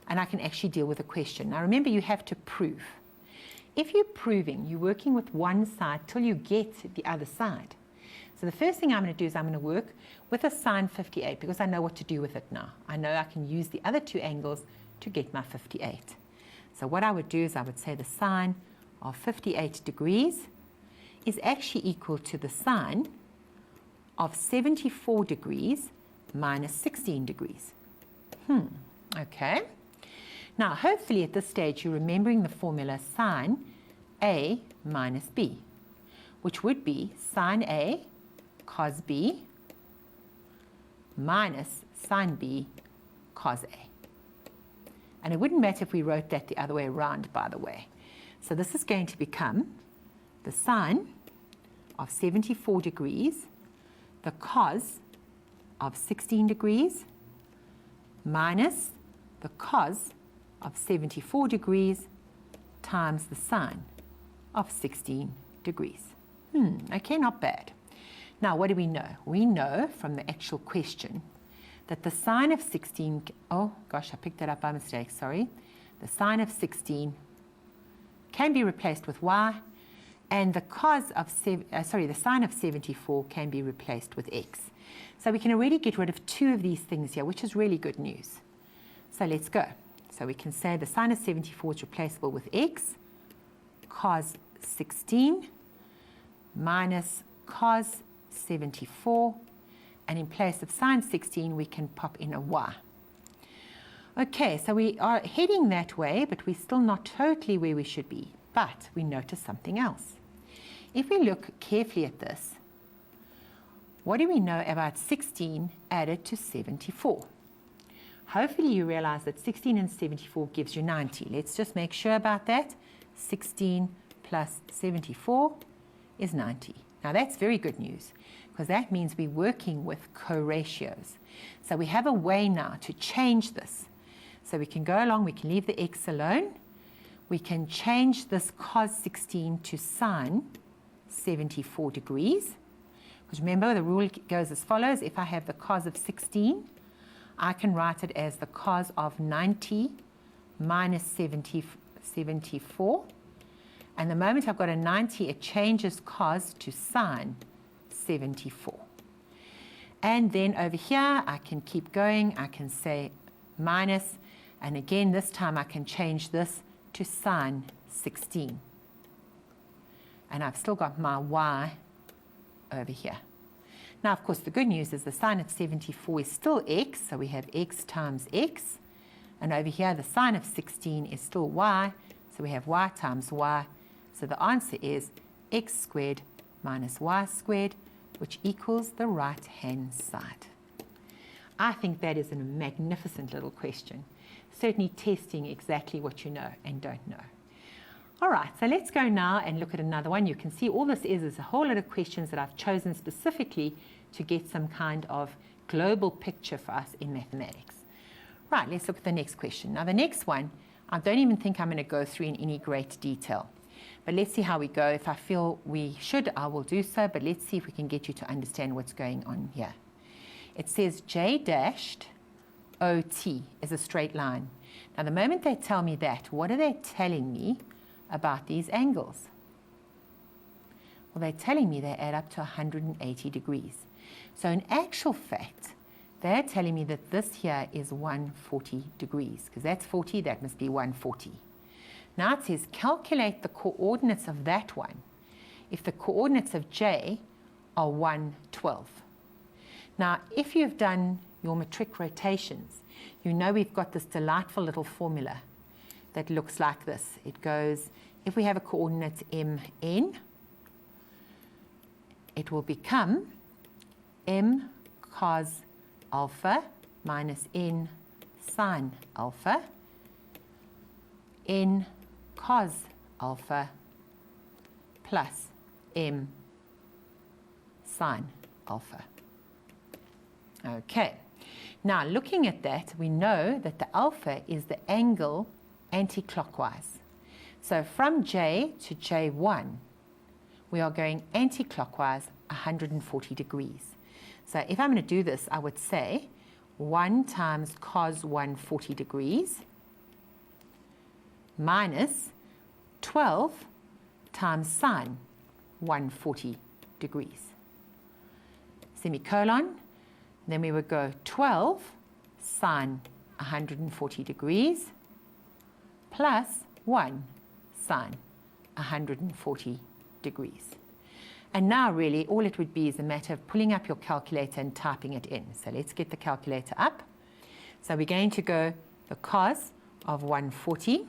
and I can actually deal with a question. Now remember, you have to prove. If you're proving, you're working with one side till you get the other side. So the first thing I'm going to do is I'm going to work with a sine 58 because I know what to do with it now. I know I can use the other two angles to get my 58. So what I would do is I would say the sine of 58 degrees is actually equal to the sine of 74 degrees minus 16 degrees. Okay. Now, hopefully at this stage you're remembering the formula sine A minus B, which would be sine A cos B minus sine B cos A. And it wouldn't matter if we wrote that the other way around, by the way. So this is going to become the sine of 74 degrees, the cos of 16 degrees, minus the cos of 74 degrees times the sine of 16 degrees. Okay, not bad. Now, what do we know? We know from the actual question that the sine of 16, oh gosh, I picked that up by mistake, sorry. The sine of 16 can be replaced with y, and the cos of, the sine of 74 can be replaced with x. So we can already get rid of two of these things here, which is really good news. So let's go. So we can say the sine of 74 is replaceable with x, cos 16 minus cos 74, and in place of sine 16 we can pop in a y. Okay, so we are heading that way, but we're still not totally where we should be. But we notice something else. If we look carefully at this, what do we know about 16 added to 74? Hopefully you realize that 16 and 74 gives you 90. Let's just make sure about that. 16 plus 74 is 90. Now that's very good news, because that means we're working with co-ratios. So we have a way now to change this. So we can go along, we can leave the x alone. We can change this cos 16 to sine 74 degrees. Because remember, the rule goes as follows. If I have the cos of 16, I can write it as the cos of 90 minus 74. And the moment I've got a 90, it changes cos to sine 74. And then over here, I can keep going. I can say minus, and again, this time I can change this to sine 16. And I've still got my y over here. Now, of course, the good news is the sine of 74 is still x, so we have x times x. And over here, the sine of 16 is still y, so we have y times y. So the answer is x squared minus y squared, which equals the right-hand side. I think that is a magnificent little question, certainly testing exactly what you know and don't know. All right, so let's go now and look at another one. You can see all this is a whole lot of questions that I've chosen specifically to get some kind of global picture for us in mathematics. Right, let's look at the next question. Now, the next one, I don't even think I'm going to go through in any great detail. But let's see how we go. If I feel we should, I will do so. But let's see if we can get you to understand what's going on here. It says J dashed OT is a straight line. Now, the moment they tell me that, what are they telling me about these angles? Well, they're telling me they add up to 180 degrees. So in actual fact, they're telling me that this here is 140 degrees, because that's 40, that must be 140. Now it says calculate the coordinates of that one if the coordinates of J are 112. Now, if you've done your metric rotations, you know we've got this delightful little formula that looks like this. It goes, if we have a coordinate mn, it will become m cos alpha minus n sine alpha, n cos alpha plus m sine alpha. Okay, now looking at that, we know that the alpha is the angle anti-clockwise. So from J to J1, we are going anti-clockwise 140 degrees. So if I'm going to do this, I would say 1 times cos 140 degrees minus 12 times sine 140 degrees. Semicolon. Then we would go 12 sine 140 degrees plus 1 sine 140 degrees. And now really all it would be is a matter of pulling up your calculator and typing it in. So let's get the calculator up. So we're going to go the cos of 140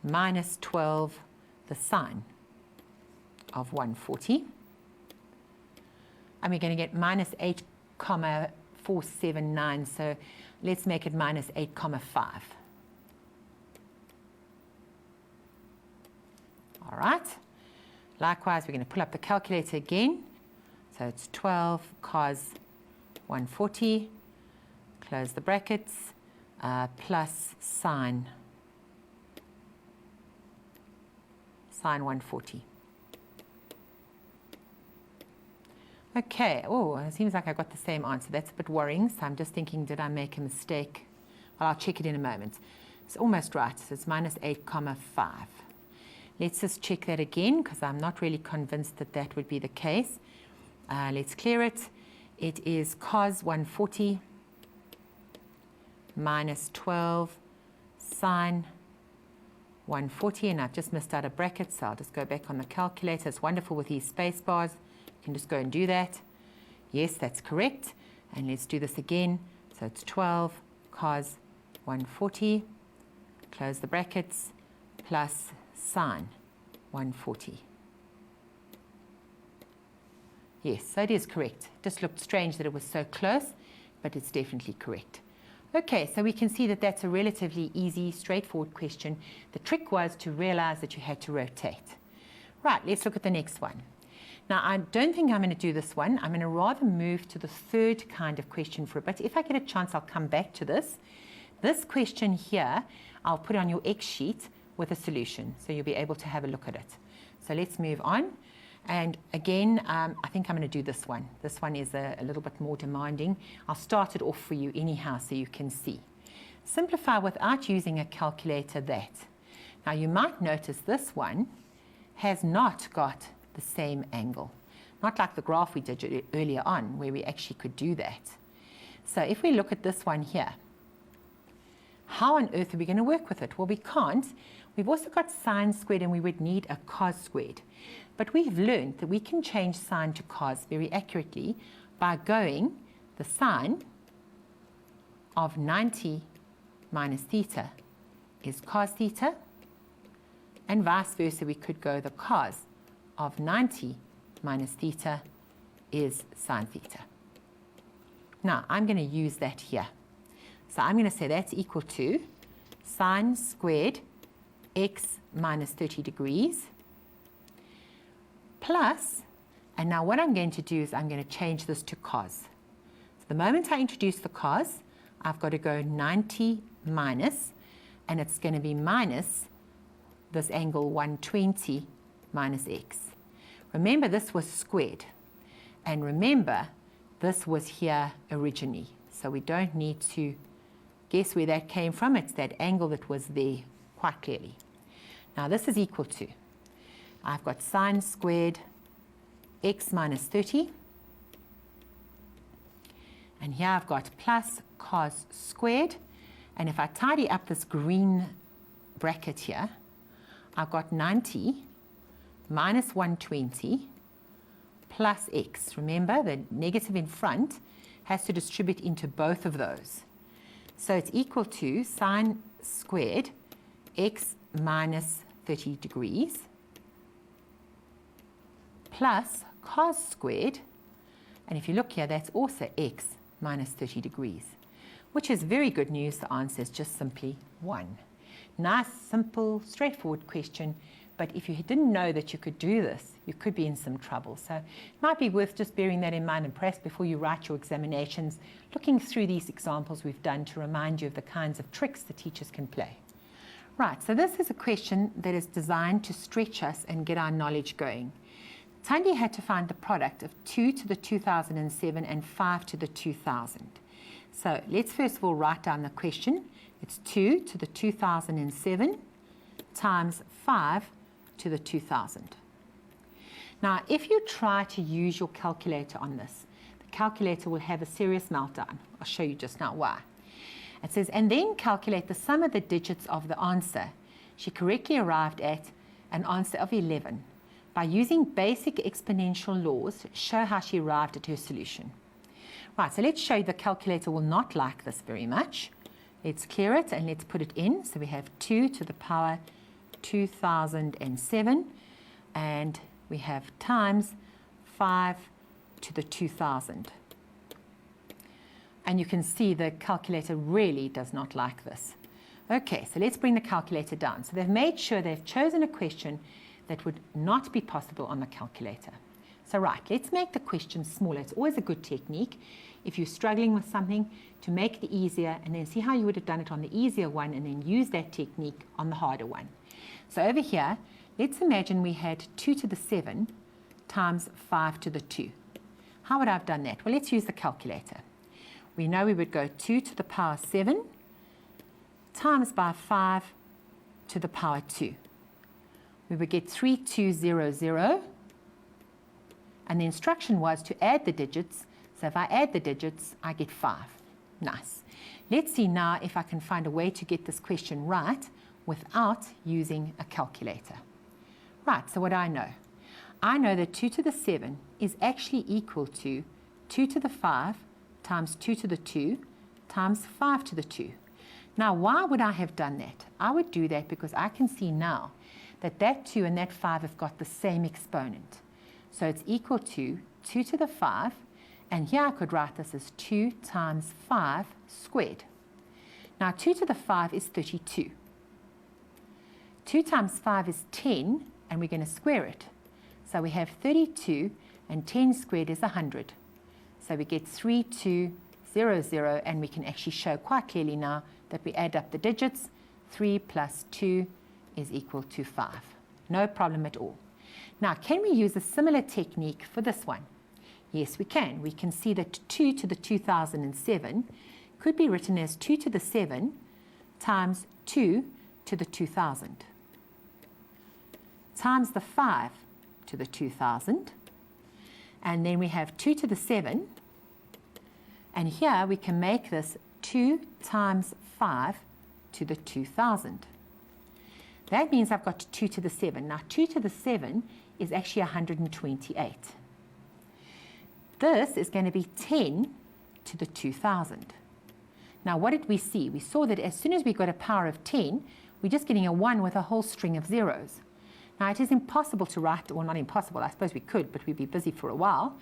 minus 12 the sine of 140. And we're going to get minus 8,479. So let's make it minus 8,5. All right. Likewise, we're going to pull up the calculator again. So it's 12 cos 140, close the brackets, plus sine 140. Okay, oh, it seems like I got the same answer. That's a bit worrying, so I'm just thinking, did I make a mistake? Well, I'll check it in a moment. It's almost right, so it's minus 8, 5. Let's just check that again, because I'm not really convinced that that would be the case. Let's clear it. It is cos 140 minus 12 sine 140, and I've just missed out a bracket, so I'll just go back on the calculator. It's wonderful with these space bars. You can just go and do that. Yes, that's correct. And let's do this again. So it's 12 cos 140, close the brackets, plus sine 140. Yes, so it is correct. Just looked strange that it was so close, but it's definitely correct. Okay, so we can see that that's a relatively easy, straightforward question. The trick was to realize that you had to rotate. Right, let's look at the next one. Now, I don't think I'm going to do this one. I'm going to rather move to the third kind of question for a bit. If I get a chance, I'll come back to this. This question here, I'll put on your X sheet with a solution, so you'll be able to have a look at it. So let's move on. And again, I think I'm going to do this one. This one is a little bit more demanding. I'll start it off for you anyhow so you can see. Simplify without using a calculator that. Now you might notice this one has not got the same angle. Not like the graph we did earlier on where we actually could do that. So if we look at this one here, how on earth are we going to work with it? Well, we can't. We've also got sine squared and we would need a cos squared. But we've learned that we can change sine to cos very accurately by going the sine of 90 minus theta is cos theta, and vice versa we could go the cos of 90 minus theta is sine theta. Now I'm going to use that here. So I'm going to say that's equal to sine squared x minus 30 degrees plus, and now what I'm going to do is I'm going to change this to cos. So the moment I introduce the cos, I've got to go 90 minus, and it's going to be minus this angle 120 minus x. Remember, this was squared, and remember, this was here originally, so we don't need to guess where that came from. It's that angle that was there quite clearly. Now this is equal to, I've got sine squared x minus 30, and here I've got plus cos squared, and if I tidy up this green bracket here, I've got 90 minus 120 plus x. Remember, the negative in front has to distribute into both of those. So it's equal to sine squared x minus 30 degrees plus cos squared, and if you look here, that's also x minus 30 degrees, which is very good news. The answer is just simply 1. Nice, simple, straightforward question, but if you didn't know that you could do this, you could be in some trouble. So it might be worth just bearing that in mind, and perhaps before you write your examinations, looking through these examples we've done to remind you of the kinds of tricks the teachers can play. Right, so this is a question that is designed to stretch us and get our knowledge going. Tandy had to find the product of 2 to the 2007 and 5 to the 2000. So let's first of all write down the question. It's 2 to the 2007 times 5 to the 2000. Now, if you try to use your calculator on this, the calculator will have a serious meltdown. I'll show you just now why. It says, and then calculate the sum of the digits of the answer. She correctly arrived at an answer of 11. By using basic exponential laws, show how she arrived at her solution. Right, so let's show you the calculator will not like this very much. Let's clear it and let's put it in. So we have 2 to the power 2007, and we have times 5 to the 2000. And you can see the calculator really does not like this. Okay, so let's bring the calculator down. So they've made sure they've chosen a question that would not be possible on the calculator. So right, let's make the question smaller. It's always a good technique if you're struggling with something to make it easier, and then see how you would have done it on the easier one and then use that technique on the harder one. So over here, let's imagine we had 2 to the 7 times 5 to the 2. How would I have done that? Well, let's use the calculator. We know we would go 2 to the power 7 times by 5 to the power 2. We would get 3200, and the instruction was to add the digits. So if I add the digits, I get 5. Nice. Let's see now if I can find a way to get this question right without using a calculator. Right, so what do I know? I know that 2 to the 7 is actually equal to 2 to the 5 times 2 to the 2 times 5 to the 2. Now, why would I have done that? I would do that because I can see now that that 2 and that 5 have got the same exponent. So it's equal to 2 to the 5, and here I could write this as 2 times 5 squared. Now, 2 to the 5 is 32. 2 times 5 is 10, and we're going to square it. So we have 32, and 10 squared is 100. So we get 3200, and we can actually show quite clearly now that we add up the digits. 3 plus 2 is equal to 5. No problem at all. Now, can we use a similar technique for this one? Yes, we can. We can see that 2 to the 2007 could be written as 2 to the 7 times 2 to the 2000 times the 5 to the 2000, and then we have 2 to the 7, and here we can make this 2 times 5 to the 2000. That means I've got 2 to the 7. Now, 2 to the 7 is actually 128. This is going to be 10 to the 2000. Now, what did we see? We saw that as soon as we got a power of 10, we're just getting a 1 with a whole string of zeros. Now, it is impossible to write, well, not impossible, I suppose we could, but we'd be busy for a while.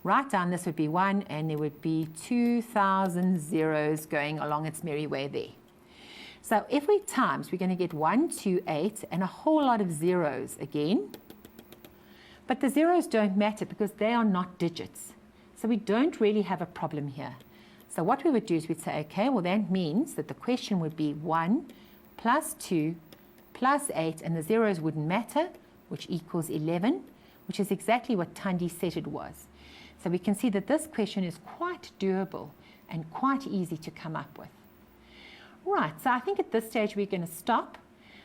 Write down this would be 1, and there would be 2,000 zeros going along its merry way there. So if we times, we're going to get 128 and a whole lot of zeros again. But the zeros don't matter because they are not digits. So we don't really have a problem here. So what we would do is we'd say, okay, well, that means that the question would be 1 plus 2 plus 8, and the zeros wouldn't matter, which equals 11, which is exactly what Thandi said it was. So we can see that this question is quite doable and quite easy to come up with. Right, so I think at this stage we're going to stop,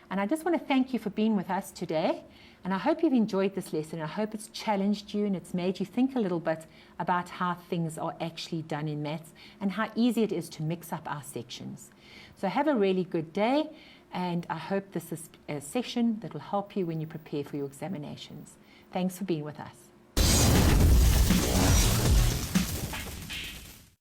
and I just want to thank you for being with us today, and I hope you've enjoyed this lesson. I hope it's challenged you and it's made you think a little bit about how things are actually done in maths and how easy it is to mix up our sections. So have a really good day, and I hope this is a session that will help you when you prepare for your examinations. Thanks for being with us.